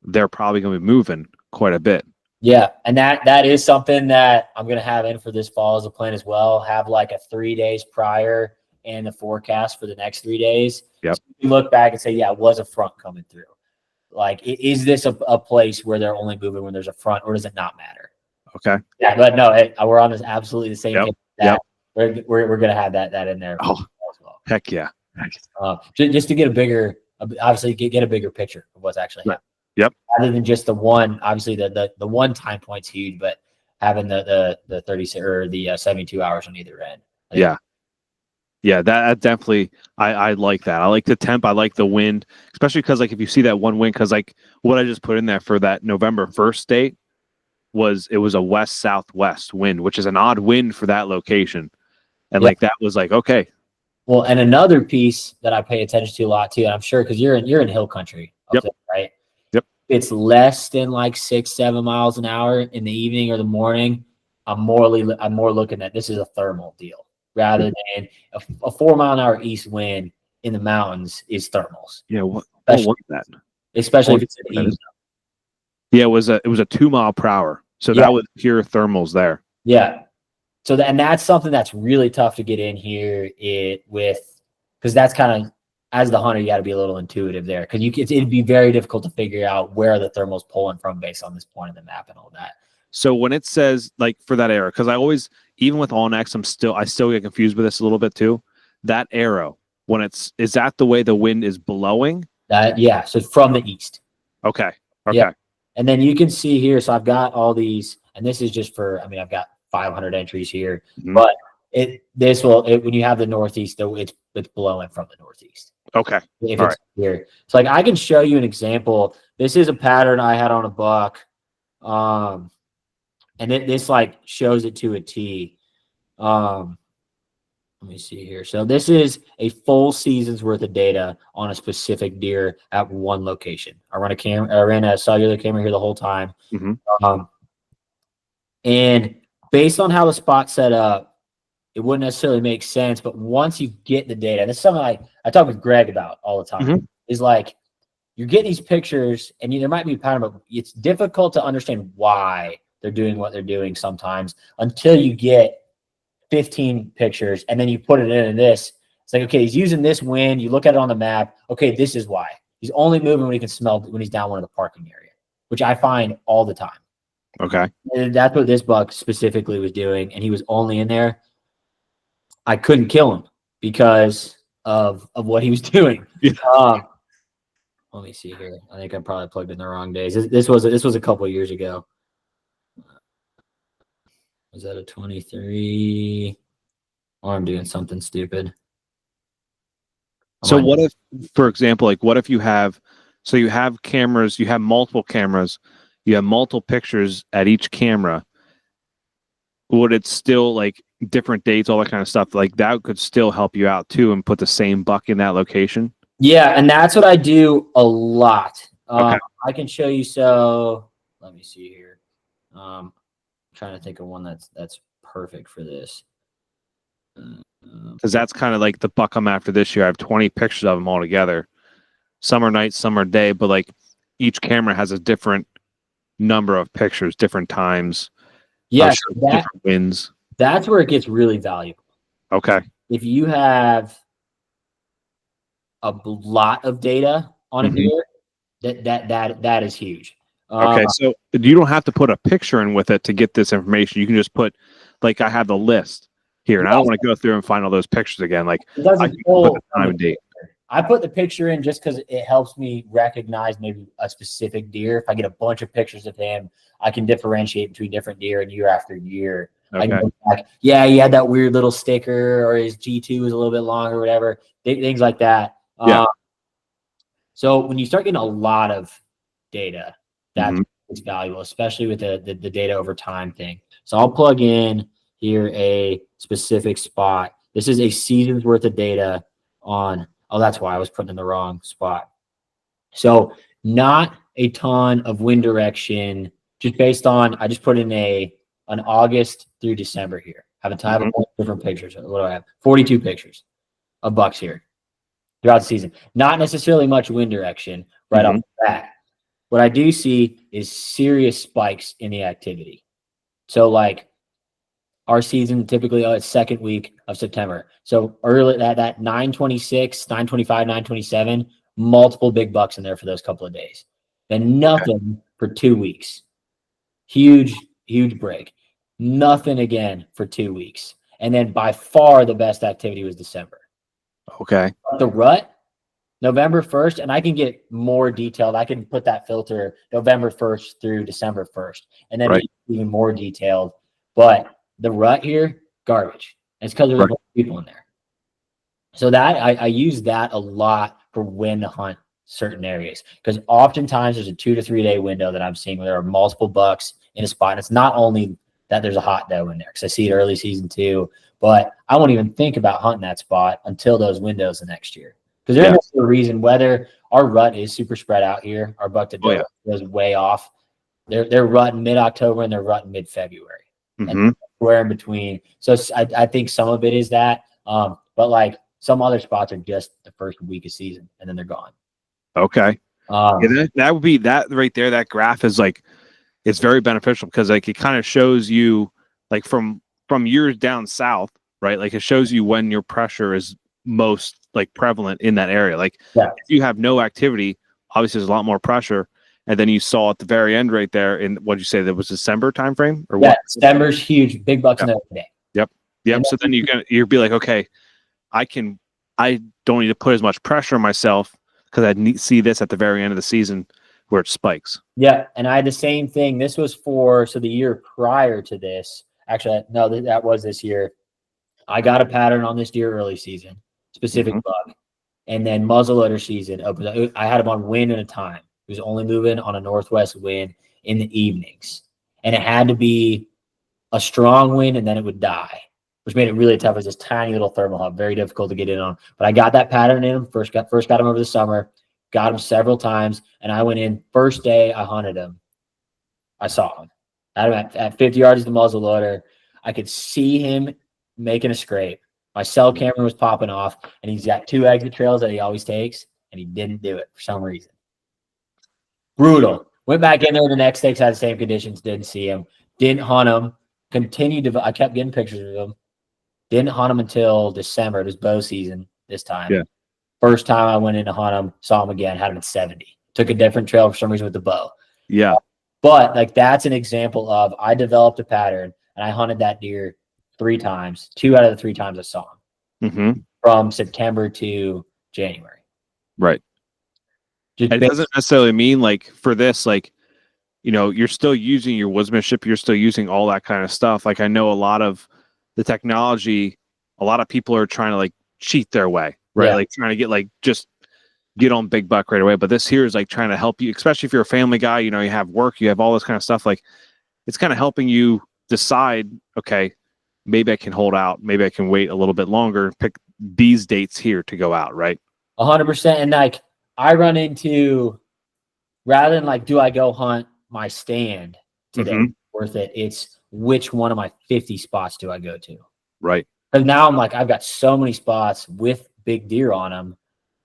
they're probably going to be moving quite a bit. Yeah. And that is something that I'm going to have in for this fall as a plan as well. Have like a 3 days prior and the forecast for the next 3 days. Yep. So you look back and say, yeah, it was a front coming through. Like, is this a place where they're only moving when there's a front, or does it not matter? Okay. Yeah, but no, we're on this absolutely the same. Yep. We're gonna have that in there. Oh, as well. Heck yeah. Just to get obviously get a bigger picture of what's actually happening. Yep. Rather than just the one, obviously the one time point's huge, but having the 36 or the 72 hours on either end. Yeah, that definitely, I like that. I like the temp. I like the wind, especially because like if you see that one wind, because like what I just put in there for that November 1st date was a west-southwest wind, which is an odd wind for that location. And like that was like, okay. Well, and another piece that I pay attention to a lot too, and I'm sure because you're in hill country, there, right? Yep. It's less than like 6-7 miles an hour in the evening or the morning. I'm more looking at this is a thermal deal rather than a 4 mile an hour east wind in the mountains is thermals. Yeah. What was that? Especially if it's in the evening. Yeah, it was a 2 mile per hour. So that was pure thermals there. Yeah. So and that's something that's really tough to get in here because that's kind of as the hunter, you got to be a little intuitive there because it'd be very difficult to figure out where the thermal's pulling from based on this point of the map and all that. So when it says like for that arrow, because I always, even with Onyx, I still get confused with this a little bit too. That arrow, is that the way the wind is blowing? Yeah, so from the east. Okay. Yeah. And then you can see here, so I've got all these, and this is just for, I mean, I've got 500 entries here, but when you have the northeast, though, it's blowing from the northeast. Okay. If it's here. So like I can show you an example. This is a pattern I had on a buck. And this like shows it to a T. Let me see here. So this is a full season's worth of data on a specific deer at one location. I ran a cellular camera here the whole time. And based on how the spot's set up, it wouldn't necessarily make sense. But once you get the data, and this is something I talk with Greg about all the time, is like you're getting these pictures and there might be a pattern, but it's difficult to understand why they're doing what they're doing sometimes until you get 15 pictures and then you put it in this. It's like, okay, he's using this wind. You look at it on the map. Okay, this is why. He's only moving when he can smell, when he's down one of the parking area, which I find all the time. Okay. And that's what this buck specifically was doing. And he was only in there. I couldn't kill him because of what he was doing. Yeah. Let me see here. I think I probably plugged in the wrong days. This was a couple of years ago. Was that a 23? Or I'm doing something stupid. So what if, for example, like what if you have cameras, you have multiple cameras, you have multiple pictures at each camera. Would it still like different dates, all that kind of stuff, like that could still help you out too and put the same buck in that location? Yeah, and that's what I do a lot. Okay. I can show you. So let me see here. Trying to think of one that's perfect for this. Because that's kind of like the buck I'm after this year. I have 20 pictures of them all together. Some are night, some are day, but like each camera has a different number of pictures, different times. Yeah, different winds. That's where it gets really valuable. Okay. If you have a lot of data on a deer, that is huge. Okay, so you don't have to put a picture in with it to get this information. You can just put, like, I have the list here, and I don't want to go through and find all those pictures again. Like, I can put the time and date. I put the picture in just because it helps me recognize maybe a specific deer. If I get a bunch of pictures of him, I can differentiate between different deer and year after year. Okay. I can go back, yeah, he had that weird little sticker, or his G2 was a little bit long, or whatever, things like that. Yeah. So when you start getting a lot of data, that's valuable, especially with the data over time thing. So I'll plug in here a specific spot. This is a season's worth of data on. Oh, that's why I was putting in the wrong spot. So not a ton of wind direction, just based on, I just put in an August through December here. I have a ton of different pictures. What do I have? 42 pictures of bucks here throughout the season. Not necessarily much wind direction right off the bat. What I do see is serious spikes in the activity. So like our season typically second week of September. So early that 926, 925, 927, multiple big bucks in there for those couple of days. Then nothing for 2 weeks. Huge break. Nothing again for 2 weeks. And then by far the best activity was December. Okay. The rut, November 1st, and I can get more detailed. I can put that filter November 1st through December 1st, and then be even more detailed. But the rut here, garbage. And it's because there's a bunch of people in there. So that I use that a lot for when to hunt certain areas, because oftentimes there's a 2 to 3 day window that I'm seeing where there are multiple bucks in a spot. And it's not only that there's a hot doe in there, because I see it early season too, but I won't even think about hunting that spot until those windows the next year. Because there's no reason, whether our rut is super spread out here, our buck to doe goes way off. They're rutting mid-October and they're rutting mid-February. And where in between. So I think some of it is that, but like some other spots are just the first week of season and then they're gone. Okay. That would be that right there. That graph is like, it's very beneficial because like it kind of shows you like from years down south, right? Like it shows you when your pressure is most like prevalent in that area. Like Yeah. if you have no activity, obviously there's a lot more pressure. And then you saw at the very end right there in what did you say that was December timeframe or what? December's huge, big bucks in the day. Yep. And So then you'll be like, okay, I don't need to put as much pressure on myself because I see this at the very end of the season where it spikes. Yeah, and I had the same thing. This was so the year prior to this. Actually, no, that was this year. I got a pattern on this deer early season, specific buck, and then muzzleloader season. I had him on wind at a time. He was only moving on a northwest wind in the evenings, and it had to be a strong wind, and then it would die, which made it really tough. It was this tiny little thermal hub, very difficult to get in on. But I got that pattern in him. First got him over the summer, got him several times, and I went in first day I hunted him. I saw him. Had him at 50 yards of the muzzleloader. I could see him making a scrape. My cell camera was popping off, and he's got 2 exit trails that he always takes, and he didn't do it for some reason. Brutal. Went back in there the next day, had the same conditions, didn't see him, didn't hunt him, I kept getting pictures of him, didn't hunt him until December. It was bow season this time. Yeah. First time I went in to hunt him, saw him again, had him at 70. Took a different trail for some reason with the bow. Yeah. But like that's an example of I developed a pattern and I hunted that deer 3 times. 2 out of the 3 times I saw him from September to January. Right. It doesn't necessarily mean like for this, like, you know, you're still using your woodsmanship, you're still using all that kind of stuff. Like I know a lot of the technology, a lot of people are trying to like cheat their way, right? Like trying to get like just get on big buck right away. But this here is like trying to help you, especially if you're a family guy, you know, you have work, you have all this kind of stuff. Like it's kind of helping you decide, okay, maybe I can hold out, maybe I can wait a little bit longer, pick these dates here to go out, right? 100%. And like I run into, rather than like, do I go hunt my stand today? Worth it. It's which one of my 50 spots do I go to? Right. Because now I'm like, I've got so many spots with big deer on them.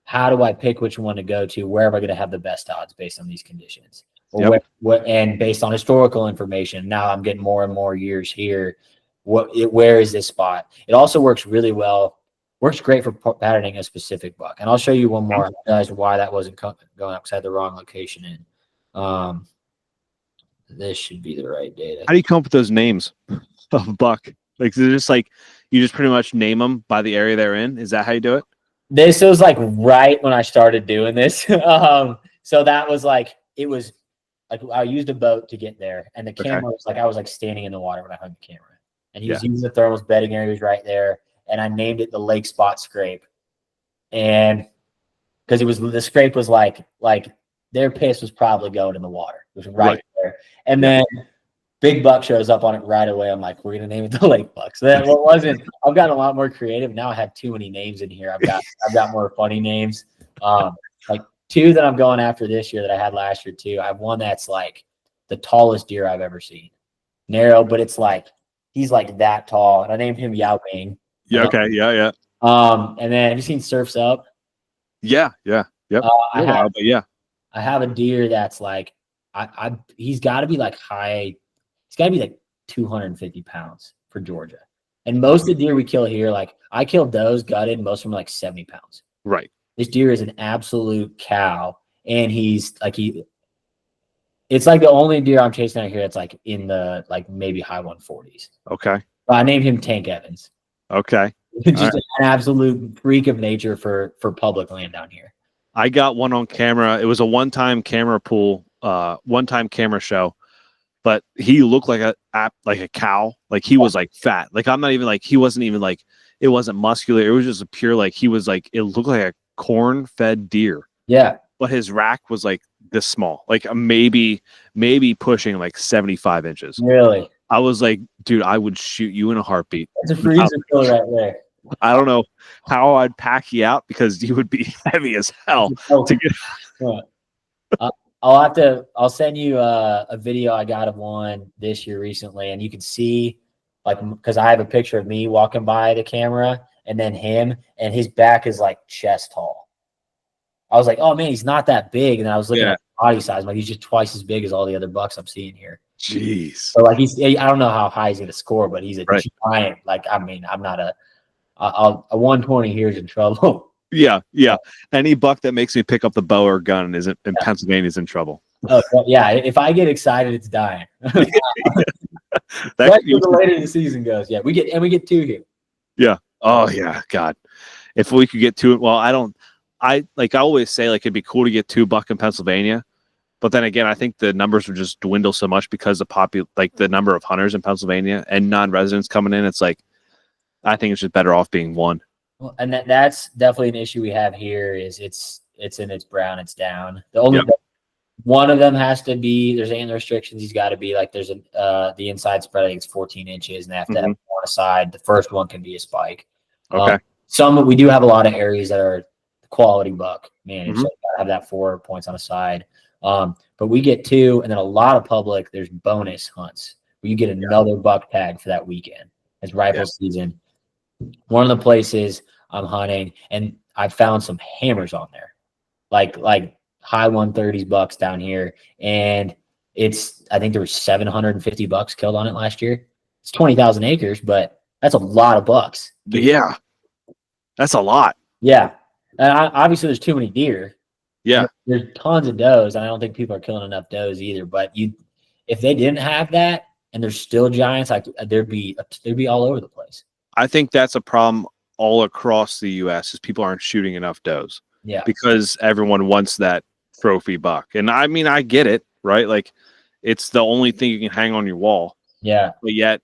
How do I pick which one to go to? Where am I going to have the best odds based on these conditions? Or and based on historical information. Now I'm getting more and more years here. Where is this spot? It also works really well. Works great for patterning a specific buck. And I'll show you one more. I realized why that wasn't going up because I had the wrong location in. This should be the right data. How do you come up with those names of buck? Like, is it just like you just pretty much name them by the area they're in? Is that how you do it? This was like right when I started doing this. So that was like, it was like I used a boat to get there, and the camera was like I was like standing in the water when I hung the camera, and he was using the thermals. Bedding area was right there, and I named it the Lake Spot Scrape, and because it was the scrape was like their piss was probably going in the water. It was right there, and then big buck shows up on it right away. I'm like, we're gonna name it the Lake Buck. So that wasn't. I've gotten a lot more creative now. I have too many names in here. I've got more funny names. Like 2 that I'm going after this year that I had last year too. I have one that's like the tallest deer I've ever seen. Narrow, but it's like he's like that tall, and I named him Yao Ming. Yeah. Okay. Yeah. And then have you seen Surf's Up? Yeah. Yep. I have a deer that's like he's got to be like high. He's got to be like 250 pounds for Georgia. And most of the deer we kill here, like I killed those gutted, most of them are like 70 pounds. Right. This deer is an absolute cow. And he's like, it's like the only deer I'm chasing out here that's like in the like maybe high 140s. Okay. But I named him Tank Evans. Okay. Just an absolute freak of nature for public land down here. I got one on camera. It was a one-time camera pool, one-time camera show. But he looked like a cow. Like he was like fat. Like I'm not even like he wasn't even like it wasn't muscular. It was just a pure like he was like it looked like a corn-fed deer. Yeah. But his rack was like this small, like maybe pushing like 75 inches. Really? I was like, dude, I would shoot you in a heartbeat. That's a freezer kill right there. I don't know how I'd pack you out because you would be heavy as hell. To get... I'll send you a video I got of one this year recently, and you can see like because I have a picture of me walking by the camera and then him, and his back is like chest tall. I was like, oh man, he's not that big, and I was looking at body size, I'm like he's just twice as big as all the other bucks I'm seeing here. Jeez. So like I don't know how high he's gonna score, but he's a giant. Like I mean, I'm a 120 here is in trouble. Yeah. Any buck that makes me pick up the bow or gun is in Pennsylvania is in trouble. Oh yeah, if I get excited, it's dying. That The later the season goes, yeah, we get 2 here. Yeah. Oh yeah, God. If we could get 2, well, I always say like it'd be cool to get 2 buck in Pennsylvania, but then again, I think the numbers would just dwindle so much because the number of hunters in Pennsylvania and non-residents coming in. It's like I think it's just better off being 1. Well, and that's definitely an issue we have here. Is it's in its brown, it's down. The only one of them has to be, there's antler restrictions. He's got to be like, there's the inside spread, I think it's 14 inches, and they have to have one aside. The first one can be a spike. Okay. We do have a lot of areas that are quality buck managed. So you gotta have that 4 points on a side. But we get 2, and then a lot of public, there's bonus hunts where you get another buck tag for that weekend. It's rifle season. One of the places I'm hunting, and I found some hammers on there, like high 130s bucks down here, and I think there were 750 bucks killed on it last year. It's 20,000 acres, but that's a lot of bucks. Yeah, that's a lot. Yeah, and obviously there's too many deer. Yeah, there's tons of does, and I don't think people are killing enough does either. But if they didn't have that, and there's still giants, like they'd be all over the place. I think that's a problem all across the U.S. is people aren't shooting enough does. Yeah, because everyone wants that trophy buck, and I mean I get it, right? Like it's the only thing you can hang on your wall. Yeah, but yet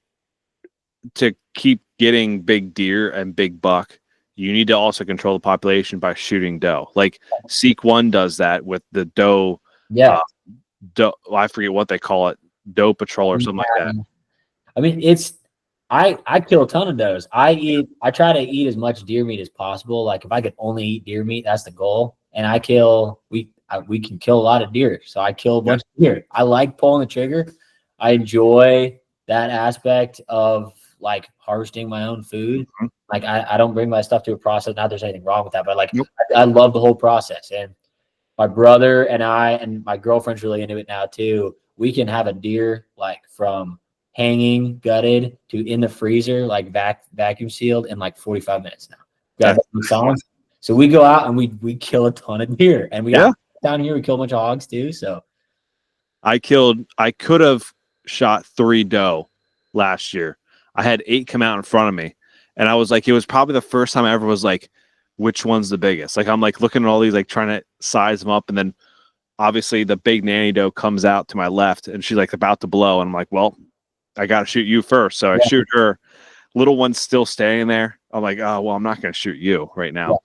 to keep getting big deer and big buck, you need to also control the population by shooting doe. Like Seek One does that with the doe. Yeah, doe. I forget what they call it, doe patrol or something like that. I mean, I kill a ton of does. I try to eat as much deer meat as possible. Like if I could only eat deer meat, that's the goal. And we can kill a lot of deer. So I kill a bunch of deer. I like pulling the trigger. I enjoy that aspect of like harvesting my own food. Like I don't bring my stuff to a process. Not there's anything wrong with that, but like I love the whole process. And my brother and I and my girlfriend's really into it now too. We can have a deer like from hanging, gutted to in the freezer, like vacuum sealed in like 45 minutes now. So we go out and we kill a ton of deer, and we got down here, we kill a bunch of hogs too. So I could have shot 3 doe last year. I had 8 come out in front of me, and I was like, it was probably the first time I ever was like, which one's the biggest? Like I'm like looking at all these, like trying to size them up, and then obviously the big nanny doe comes out to my left, and she's like about to blow, and I'm like, well, I got to shoot you first. So I shoot her. Little one's still staying there. I'm like, oh, well, I'm not going to shoot you right now.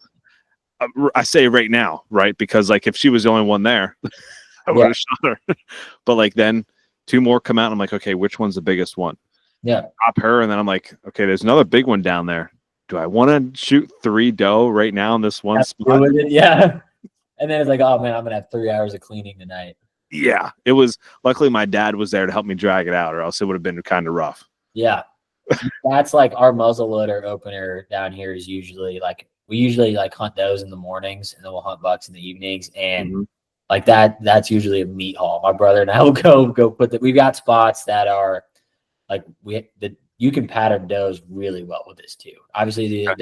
I say right now, right? Because like if she was the only one there, I would have shot her. But like then 2 more come out. And I'm like, okay, which one's the biggest one? Yeah. Pop her. And then I'm like, okay, there's another big one down there. Do I want to shoot 3 doe right now in this one spot? Yeah. And then it's like, oh man, I'm going to have 3 hours of cleaning tonight. Yeah, it was. Luckily, my dad was there to help me drag it out, or else it would have been kind of rough. Yeah, that's like our muzzleloader opener down here is usually like we usually like hunt those in the mornings, and then we'll hunt bucks in the evenings, and like that's usually a meat haul. My brother and I will go put that. We've got spots that are like you can pattern does really well with this too. Obviously, they're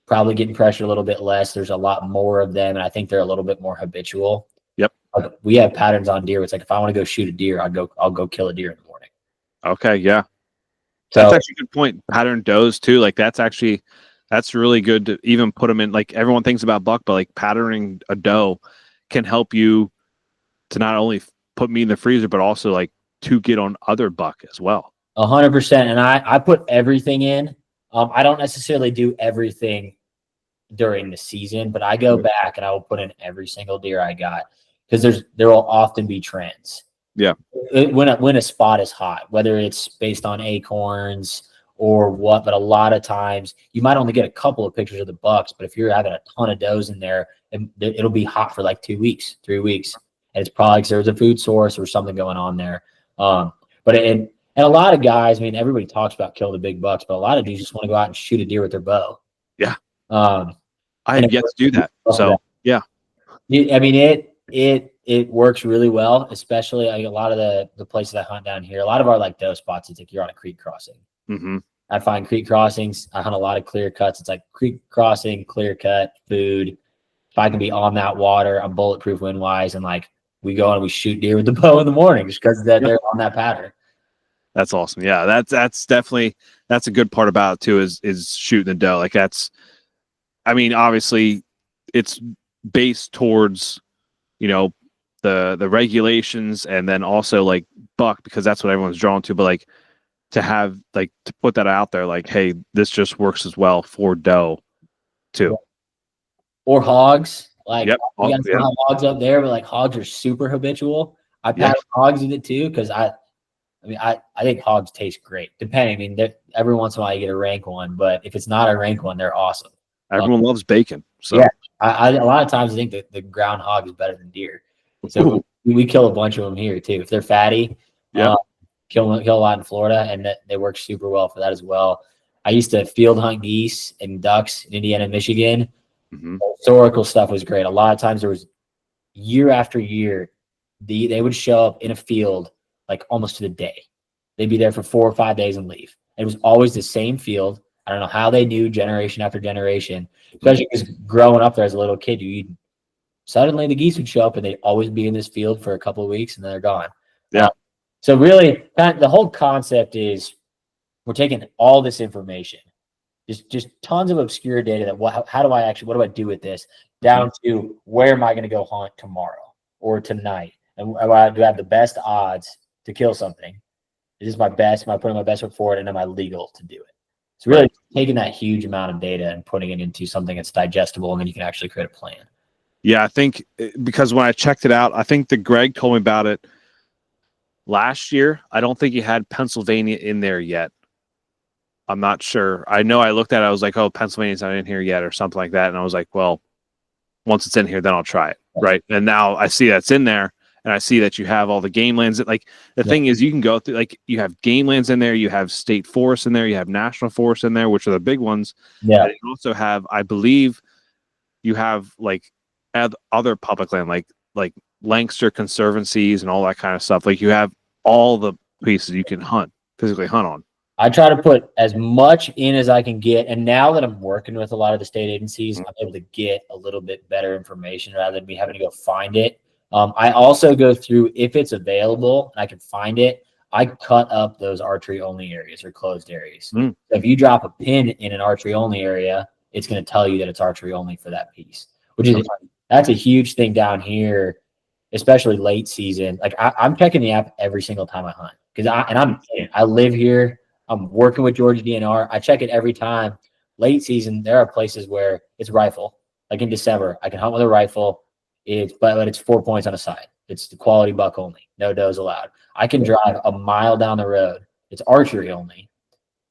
probably getting pressured a little bit less. There's a lot more of them, and I think they're a little bit more habitual. Like we have patterns on deer. It's like if I want to go shoot a deer, I'll go kill a deer in the morning. Okay, yeah, so, that's actually a good point. Pattern does too. Like that's really good to even put them in. Like everyone thinks about buck, but like patterning a doe can help you to not only put meat in the freezer, but also like to get on other buck as well. 100%. And I put everything in. I don't necessarily do everything during the season, but I go back and I will put in every single deer I got. Because there will often be trends. Yeah. When a spot is hot, whether it's based on acorns or what, but a lot of times you might only get a couple of pictures of the bucks, but if you're having a ton of does in there, it'll be hot for like 2 weeks, 3 weeks, and it's probably because there's a food source or something going on there. And a lot of guys, I mean, everybody talks about killing the big bucks, but a lot of dudes just want to go out and shoot a deer with their bow. Yeah. I have yet to do that. So yeah. I mean, it works really well, especially like a lot of the places I hunt down here. A lot of our like doe spots, it's like you're on a creek crossing. I find creek crossings. I hunt a lot of clear cuts. It's like creek crossing, clear cut, food. If I can be on that water, I'm bulletproof wind wise, and like we go and we shoot deer with the bow in the morning just because they're on that pattern. That's awesome. Yeah, that's definitely that's a good part about it too is shooting the doe. Like that's, I mean, obviously it's based towards, you know, the regulations and then also like buck because that's what everyone's drawn to. But like to have like to put that out there, like, hey, this just works as well for doe too. Or hogs. Like Yep. you guys don't have hogs up there, but like hogs are super habitual. I pattern hogs in it too because I think hogs taste great. Depending, I mean, every once in a while you get a rank one, but if it's not a rank one, they're awesome. Everyone loves bacon. So yeah, I a lot of times I think that the ground hog is better than deer. So we kill a bunch of them here too. If they're fatty, kill a lot in Florida, and they work super well for that as well. I used to field hunt geese and ducks in Indiana, Michigan. Historical stuff was great. A lot of times there was year after year, they would show up in a field like almost to the day. They'd be there for 4 or 5 days and leave. It was always the same field. I don't know how they knew generation after generation, especially because growing up there as a little kid, suddenly the geese would show up and they'd always be in this field for a couple of weeks and then they're gone. Yeah. So really, the whole concept is we're taking all this information, just tons of obscure data that what do I do with this, down to where am I going to go hunt tomorrow or tonight, and do I have the best odds to kill something? Is this my best? Am I putting my best foot forward, and am I legal to do it? It's really taking that huge amount of data and putting it into something that's digestible, and then you can actually create a plan. Yeah, I think because when I checked it out, I think that Greg told me about it last year. I don't think he had Pennsylvania in there yet. I'm not sure. I know I looked at it. I was like, oh, Pennsylvania's not in here yet or something like that. And I was like, well, once it's in here, then I'll try it. Right. And now I see that's in there and I see that you have all the game lands. Like the thing is you can go through, like you have game lands in there. You have state forests in there. You have national forests in there, which are the big ones. Yeah. And you also have, I believe you have like other public land, like Lancaster conservancies and all that kind of stuff. Like you have all the pieces you can physically hunt on. I try to put as much in as I can get. And now that I'm working with a lot of the state agencies, I'm able to get a little bit better information rather than me having to go find it. I also go through, if it's available and I can find it, I cut up those archery only areas or closed areas. So if you drop a pin in an archery only area, it's going to tell you that it's archery only for that piece, that's a huge thing down here, especially late season. Like I'm checking the app every single time I hunt because I live here. I'm working with Georgia DNR. I check it every time. Late season, there are places where it's rifle. Like in December, I can hunt with a rifle. But it's 4 points on a side. It's the quality buck only. No does allowed. I can drive a mile down the road. It's archery only,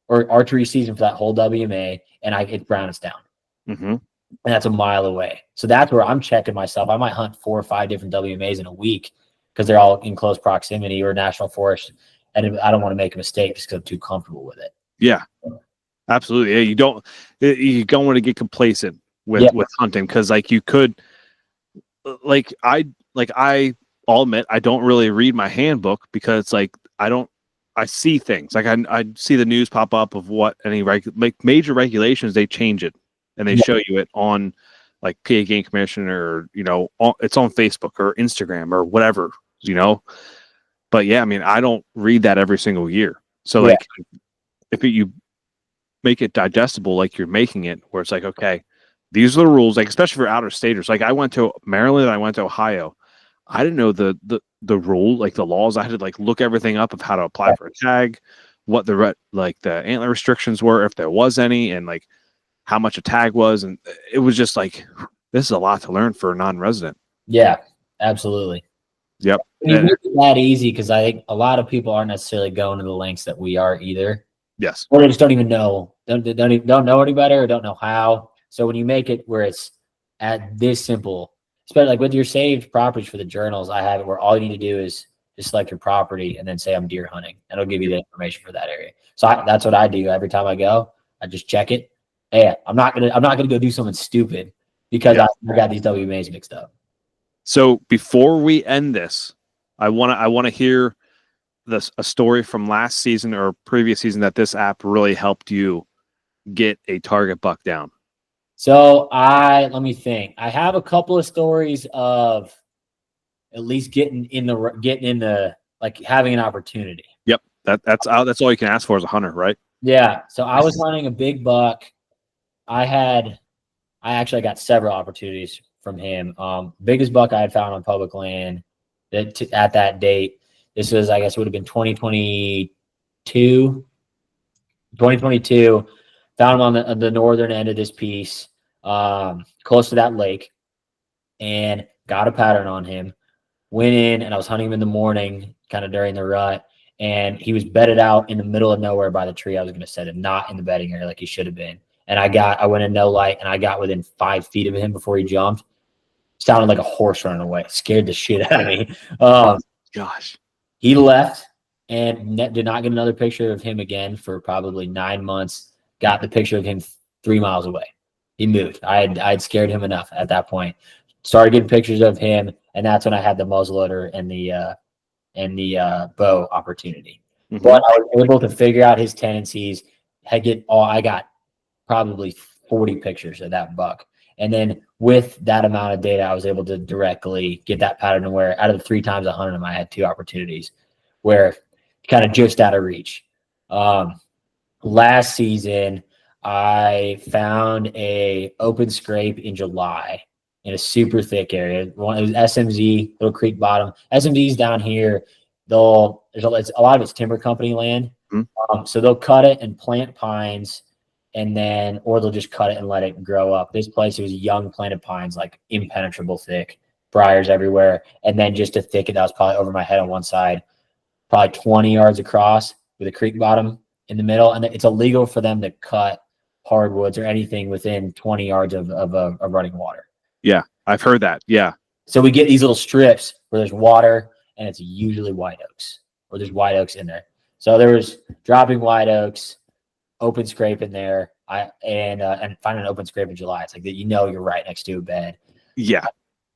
or archery season for that whole WMA, and it's brown is down. And that's a mile away. So that's where I'm checking myself. I might hunt 4 or 5 different WMAs in a week because th're all in close proximity or national forest. And I don't want to make a mistake just because I'm too comfortable with it. Yeah, absolutely. Yeah, you don't want to get complacent with hunting because like you could, I'll admit I don't really read my handbook because it's like I see things like I see the news pop up of what any major regulations, they change it and they show you it on like PA Game Commission or it's on Facebook or Instagram or whatever. But yeah, I mean, I don't read that every single year. So like if you make it digestible, like you're making it where it's like, okay, these are the rules, like, especially for outer staters. Like I went to Maryland, I went to Ohio. I didn't know the rule, like the laws. I had to like look everything up of how to apply for a tag, what the antler restrictions were, if there was any, and like how much a tag was. And it was just like, this is a lot to learn for a non-resident. Yeah, absolutely. Yep. It's not that easy because I think a lot of people aren't necessarily going to the lengths that we are either. Yes. Or they just don't even know, don't know any better or don't know how. So when you make it where it's at this simple, especially like with your saved properties for the journals, I have it where all you need to do is just select your property and then say I'm deer hunting, and it'll give you the information for that area. So that's what I do every time I go. I just check it. Hey, I'm not gonna go do something stupid because I got these WMAs mixed up. So before we end this, I want to hear a story from last season or previous season that this app really helped you get a target buck down? So let me think. I have a couple of stories of at least getting in the like having an opportunity. Yep. That's all you can ask for as a hunter, right? Yeah. So I was hunting a big buck. I actually got several opportunities from him. Biggest buck I had found on public land at that date. This was, I guess, it would have been 2022. 2022. Found him on the northern end of this piece, close to that lake, and got a pattern on him. Went in, and I was hunting him in the morning, kind of during the rut, and he was bedded out in the middle of nowhere by the tree I was going to set him, not in the bedding area like he should have been. And I went in no light, and I got within 5 feet of him before he jumped. Sounded like a horse running away. Scared the shit out of me. Gosh. He left and did not get another picture of him again for probably 9 months. Got the picture of him 3 miles away. He moved. I'd scared him enough at that point. Started getting pictures of him, and that's when I had the muzzleloader and the bow opportunity. Mm-hmm. But I was able to figure out his tendencies. I got probably 40 pictures of that buck. And then with that amount of data, I was able to directly get that pattern where out of the 3 times I hunted him, I had 2 opportunities where kind of just out of reach. Last season, I found a open scrape in July in a super thick area. It was SMZ, Little Creek Bottom. SMZ's down here. A lot of it's timber company land. Mm-hmm. So they'll cut it and plant pines, or they'll just cut it and let it grow up. This place, it was young planted pines, like impenetrable thick, briars everywhere, and then just a thicket that was probably over my head on one side, probably 20 yards across with a creek bottom in the middle. And it's illegal for them to cut hardwoods or anything within 20 yards of running water. Yeah, I've heard that. Yeah. So we get these little strips where there's water, and it's usually white oaks, or there's white oaks in there. So there was dropping white oaks, open scrape in there. And finding an open scrape in July. It's like that, you're right next to a bed. Yeah.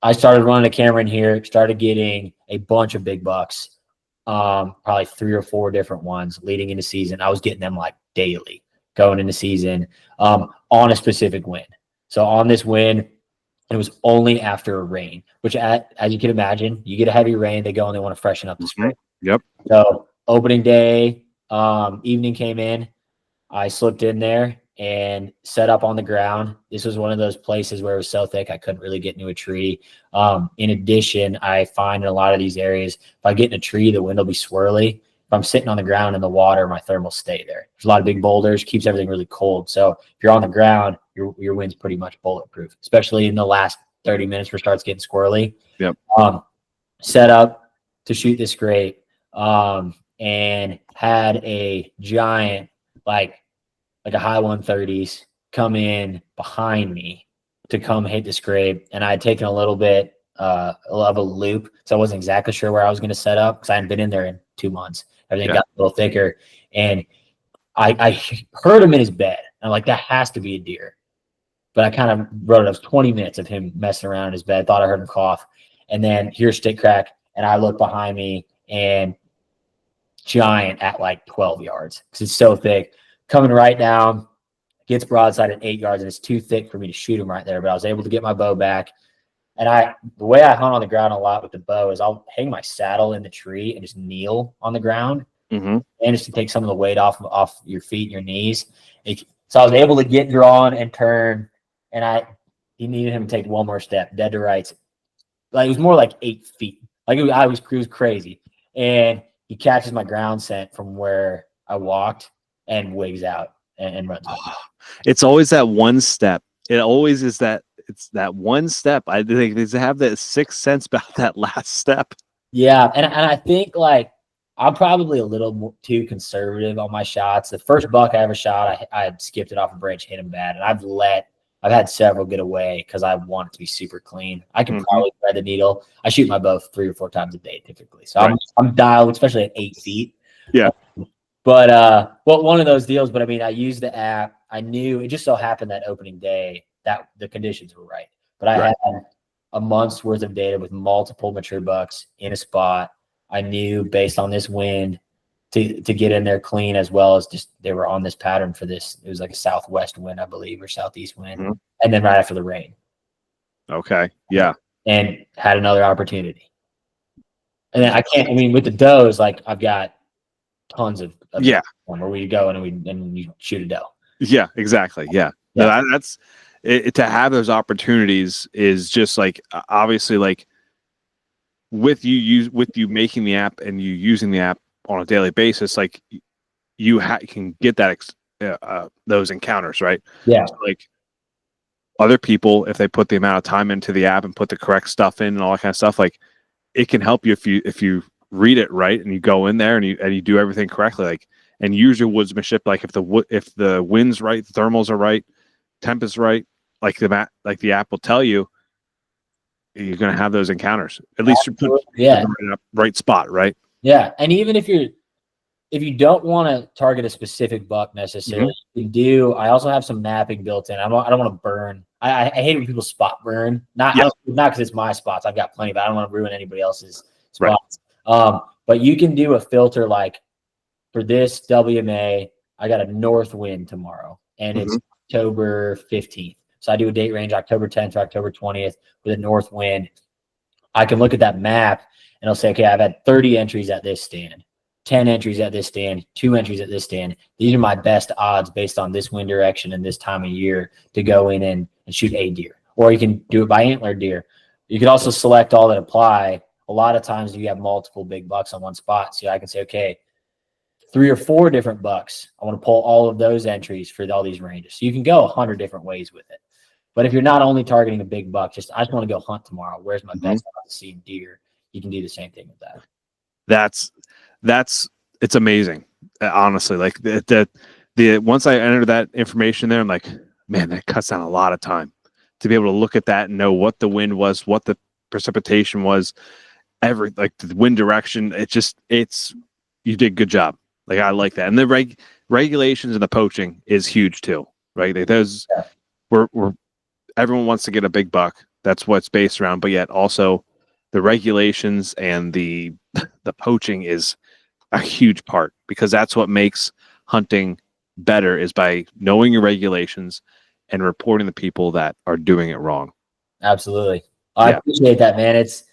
I started running a camera in here, started getting a bunch of big bucks, probably 3 or 4 different ones leading into season. I was getting them like daily going into season, on a specific wind. So on this wind, it was only after a rain, which as you can imagine, you get a heavy rain, they go and they want to freshen up the scrape. Mm-hmm. Yep. So opening day, evening came in, I slipped in there and set up on the ground. This was one of those places where it was so thick I couldn't really get into a tree. In addition, I find in a lot of these areas, if I get in a tree, the wind will be swirly. If I'm sitting on the ground in the water, my thermals stay there. There's a lot of big boulders, keeps everything really cold. So if you're on the ground, your wind's pretty much bulletproof, especially in the last 30 minutes where it starts getting squirrely. Yep. Set up to shoot this scrape, and had a giant, like a high 130s come in behind me to come hit the scrape. And I had taken a little bit of a loop, so I wasn't exactly sure where I was going to set up because I hadn't been in there in 2 months. Everything got a little thicker, and I heard him in his bed. I'm like, that has to be a deer. But I kind of wrote it. It was 20 minutes of him messing around in his bed. Thought I heard him cough, and then hear stick crack, and I look behind me, and giant at like 12 yards because it's so thick, coming right down, gets broadside at 8 yards, and it's too thick for me to shoot him right there. But I was able to get my bow back. And the way I hunt on the ground a lot with the bow is I'll hang my saddle in the tree and just kneel on the ground, mm-hmm. and just to take some of the weight off your feet and your knees. So I was able to get drawn and turn, and he needed him to take one more step, dead to rights. Like it was more like 8 feet. Like it was crazy. And he catches my ground scent from where I walked and wigs out and runs. It's always that one step. It always is that. It's that one step. I think they have that sixth sense about that last step. Yeah, and I think like I'm probably a little too conservative on my shots. The first buck I ever shot, I had skipped it off a branch, hit him bad, and I've had several get away because I want it to be super clean. I can probably thread the needle. I shoot my bow 3 or 4 times a day typically, so right. I'm dialed, especially at 8 feet. Yeah. But one of those deals. But I mean, I used the app. I knew it just so happened that opening day that the conditions were right. But I had a month's worth of data with multiple mature bucks in a spot. I knew based on this wind to get in there clean, as well as just they were on this pattern for this. It was like a southwest wind, I believe, or southeast wind. Mhm. And then right after the rain. Okay. Yeah. And had another opportunity. And then I mean, with the does, like I've got tons of Yeah. where we go and you shoot a doe. Yeah, exactly. Yeah. No, that's it, to have those opportunities is just like obviously like with you making the app and you using the app on a daily basis, like you can get that those encounters, right? Yeah. So, like other people, if they put the amount of time into the app and put the correct stuff in and all that kind of stuff, like it can help you if you read it right and you go in there and you do everything correctly, like and use your woodsmanship. Like if the wind's right, the thermals are right, temp is right, like the app will tell you you're going to have those encounters. At least you put in the right spot, right? Yeah, and even if you don't want to target a specific buck necessarily, you can do. I also have some mapping built in. I don't want to burn. I hate when people spot burn. Not because it's my spots. I've got plenty, but I don't want to ruin anybody else's spots. Right. But you can do a filter like for this WMA. I got a north wind tomorrow, and it's October 15th. So I do a date range October 10th to October 20th with a north wind. I can look at that map and I'll say, okay, I've had 30 entries at this stand, 10 entries at this stand, 2 entries at this stand. These are my best odds based on this wind direction and this time of year to go in and shoot a deer. Or you can do it by antler deer. You can also select all that apply. A lot of times you have multiple big bucks on one spot. So I can say, okay, 3 or 4 different bucks. I want to pull all of those entries for all these ranges. So you can go 100 different ways with it. But if you're not only targeting a big buck, I just want to go hunt tomorrow. Where's my best odds to see deer? You can do the same thing with that. It's amazing. Honestly, like the once I enter that information there, I'm like, man, that cuts down a lot of time to be able to look at that and know what the wind was, what the precipitation was, like the wind direction. You did a good job. Like I like that. And the regulations and the poaching is huge too, right? Like those we're everyone wants to get a big buck. That's what it's based around. But yet also the regulations and the poaching is a huge part, because that's what makes hunting better, is by knowing your regulations and reporting the people that are doing it wrong. Absolutely. I appreciate that, man. It's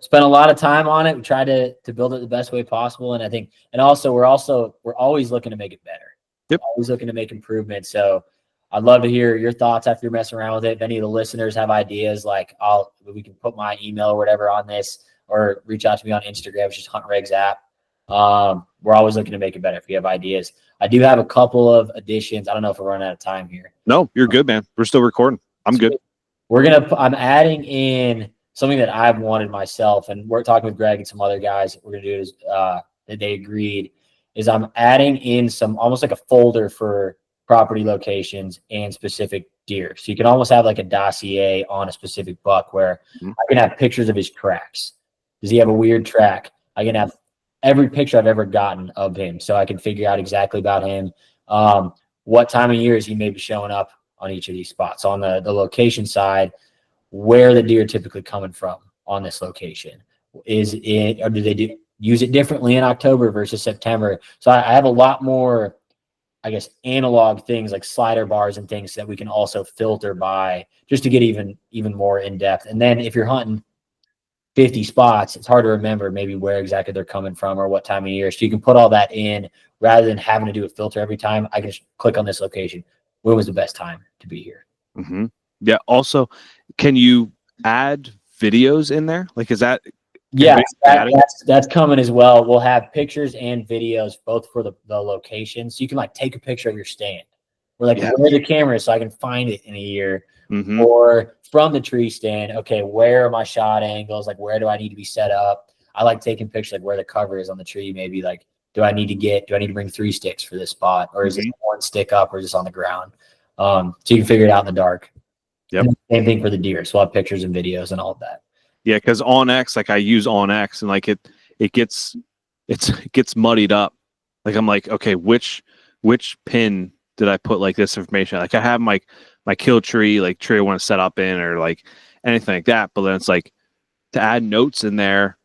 spent a lot of time on it. We tried to build it the best way possible. And I think, and also we're always looking to make it better. Yep. Always looking to make improvements. So I'd love to hear your thoughts after you're messing around with it. If any of the listeners have ideas, like we can put my email or whatever on this, or reach out to me on Instagram, which is Hunt Regs App. We're always looking to make it better. If you have ideas, I do have a couple of additions. I don't know if we're running out of time here. No, you're good, man. We're still recording. I'm good. I'm adding in something that I've wanted myself, and we're talking with Greg and some other guys. We're going to do it that they agreed, is I'm adding in some almost like a folder for property locations and specific deer. So you can almost have like a dossier on a specific buck where I can have pictures of his tracks. Does he have a weird track? I can have every picture I've ever gotten of him, so I can figure out exactly about him. What time of year is he maybe showing up on each of these spots? On the location side, where the deer are typically coming from on this location. Is it, or do they use it differently in October versus September? So I have a lot more, I guess, analog things like slider bars and things that we can also filter by, just to get even more in depth. And then if you're hunting 50 spots, it's hard to remember maybe where exactly they're coming from or what time of year. So you can put all that in rather than having to do a filter every time. I can just click on this location. When was the best time to be here? Mm-hmm. Yeah. Also, can you add videos in there? Like, is that? Yeah, that's coming as well. We'll have pictures and videos both for the location. So you can like take a picture of your stand, or like where the camera is so I can find it in a year, or from the tree stand. Okay, where are my shot angles? Like, where do I need to be set up? I like taking pictures like where the cover is on the tree. Maybe like, do I need to bring 3 sticks for this spot, or is it 1 stick up, or is this on the ground? So you can figure it out in the dark. Yep. Same thing for the deer. So I'll have pictures and videos and all of that. Yeah, because on X, like I use on X, and like it gets muddied up. Like I'm like, okay, which pin did I put like this information? Like I have my kill tree, like tree I want to set up in, or like anything like that. But then it's like to add notes in there.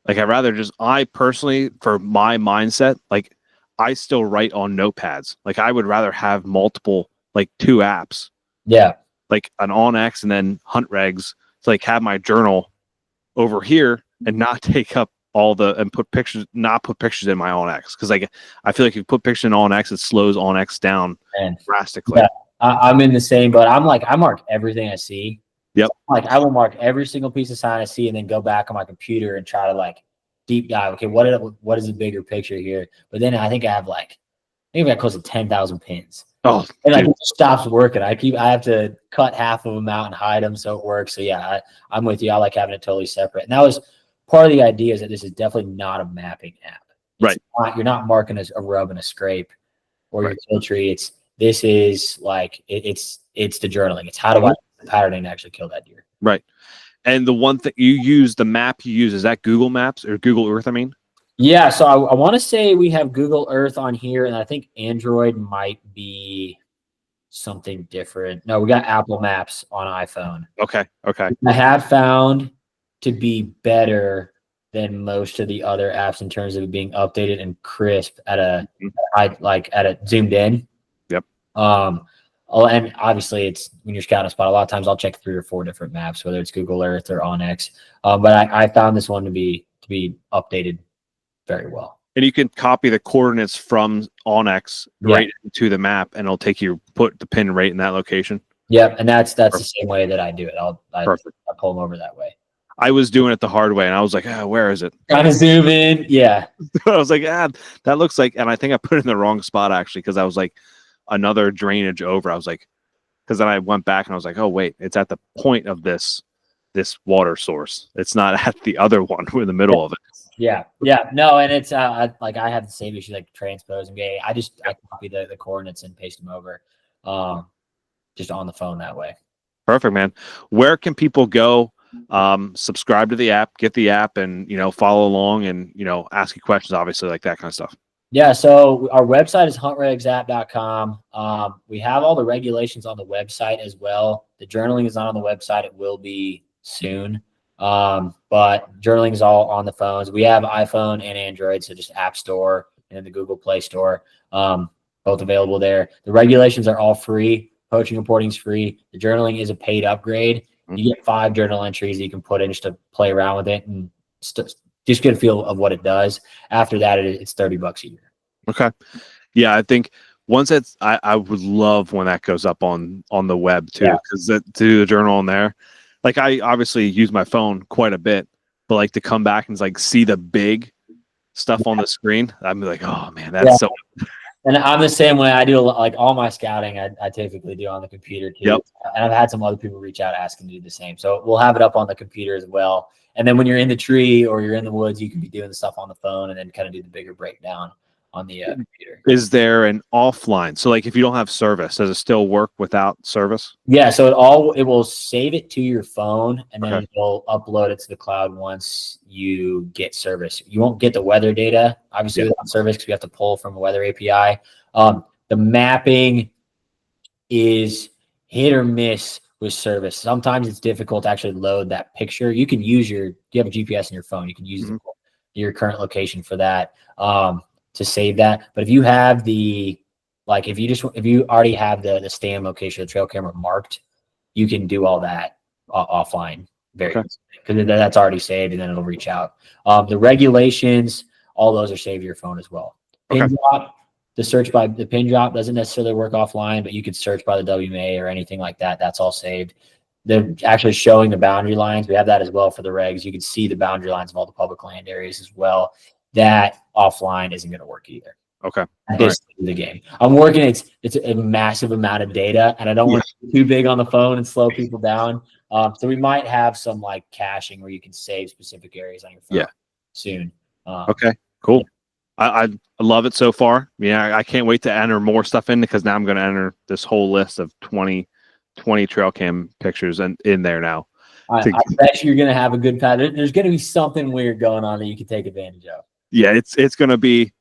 Like I personally, for my mindset, like I still write on notepads. Like I would rather have multiple, like 2 apps, Yeah. like an OnX and then Hunt Regs, to like have my journal over here and not take up and not put pictures in my OnX. Cause like, I feel like if you put pictures in OnX, it slows OnX down drastically. Yeah. I'm in the same, but I mark everything I see. Yep. Like I will mark every single piece of sign I see and then go back on my computer and try to like deep dive. Okay, what is the bigger picture here? But then I think I have close to 10,000 pins. Oh, and like it stops working. I have to cut half of them out and hide them so it works. So yeah, I'm with you. I like having it totally separate. And that was part of the idea, is that this is definitely not a mapping app. It's right. You're not marking a rub and a scrape or your kill tree. It's the journaling. It's how do I patterning to actually kill that deer. Right. And the one thing the map you use, is that Google Maps or Google Earth? I mean, yeah. So I want to say we have Google Earth on here, and I think Android might be something different. No, we got Apple Maps on iPhone. Okay. I have found to be better than most of the other apps in terms of it being updated and crisp at a zoomed in. Yep. And obviously it's when you're scouting a spot, a lot of times I'll check 3 or 4 different maps, whether it's Google Earth or OnX. But I found this one to be updated very well. And you can copy the coordinates from OnX right into the map, and it'll put the pin right in that location. Yep, and that's the same way that I do it. I pull them over that way. I was doing it the hard way, and I was like, where is it? Trying to zoom in, yeah. I was like, that looks like, and I think I put it in the wrong spot actually, because I was like another drainage over. I was like, because then I went back and I was like, oh wait, it's at the point of this water source. It's not at the other one. We're in the middle of it. Yeah. No, and it's I have the same issue like transposing. I copy the coordinates and paste them over, just on the phone that way. Perfect, man. Where can people go? Subscribe to the app, get the app, and follow along, and ask you questions, obviously, like that kind of stuff. Yeah. So our website is huntregsApp.com. We have all the regulations on the website as well. The journaling is not on the website. It will be soon. But journaling is all on the phones. We have iPhone and Android, so just App Store and the Google Play Store, both available there. The regulations are all free. Poaching reporting is free. The journaling is a paid upgrade. You get 5 journal entries that you can put in just to play around with it and just get a feel of what it does. After that, it's $30 a year. Okay. Yeah, I think once I would love when that goes up on the web too, because to do the journal on there. Like I obviously use my phone quite a bit, but like to come back and like see the big stuff on the screen, I'm like, oh man, that's so. And I'm the same way. I do like all my scouting. I typically do on the computer too. Yep. And I've had some other people reach out asking to do the same. So we'll have it up on the computer as well. And then when you're in the tree or you're in the woods, you can be doing the stuff on the phone and then kind of do the bigger breakdown on the computer. Is there an offline? So like if you don't have service, does it still work without service? Yeah, so it will save it to your phone, and then it will upload it to the cloud once you get service. You won't get the weather data, obviously, without service, because we have to pull from a weather API. The mapping is hit or miss with service. Sometimes it's difficult to actually load that picture. You can use you have a GPS in your phone. You can use your current location for that. To save that. But if you have if you already have the stand location, the trail camera marked, you can do all that offline very easily, because that's already saved and then it'll reach out. The regulations, all those are saved to your phone as well. Pin drop, the pin drop doesn't necessarily work offline, but you could search by the WMA or anything like that. That's all saved. They're actually showing the boundary lines. We have that as well for the regs. You can see the boundary lines of all the public land areas as well. That offline isn't going to work either. Okay. This is the game. I'm working. It's a massive amount of data, and I don't want to be too big on the phone and slow people down. So we might have some like caching where you can save specific areas on your phone soon. Okay. Cool. I love it so far. I can't wait to enter more stuff in, because now I'm going to enter this whole list of 20 trail cam pictures in there now. I bet you're going to have a good pattern. There's going to be something weird going on that you can take advantage of. Yeah, it's gonna be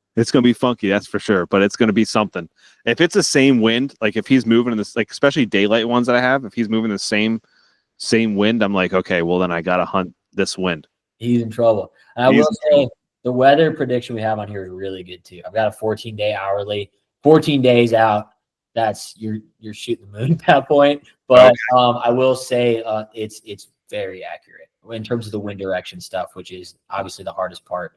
funky, that's for sure. But it's gonna be something. If it's the same wind, like if he's moving in this, like especially daylight ones that I have, if he's moving the same wind, I'm like, okay, well then I gotta hunt this wind. He's in trouble. And I will say the weather prediction we have on here is really good too. I've got a 14-day hourly, 14 days out. That's you're shooting the moon at that point. But I will say it's very accurate in terms of the wind direction stuff, which is obviously the hardest part.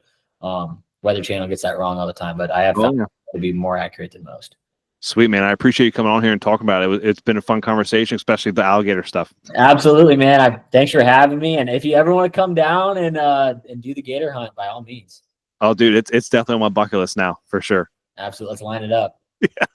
Weather Channel gets that wrong all the time, but I have found it to be more accurate than most. Sweet, man. I appreciate you coming on here and talking about it. It's been a fun conversation, especially the alligator stuff. Absolutely, man. Thanks for having me. And if you ever want to come down and do the gator hunt, by all means. Oh, dude, it's definitely on my bucket list now for sure. Absolutely. Let's line it up. Yeah.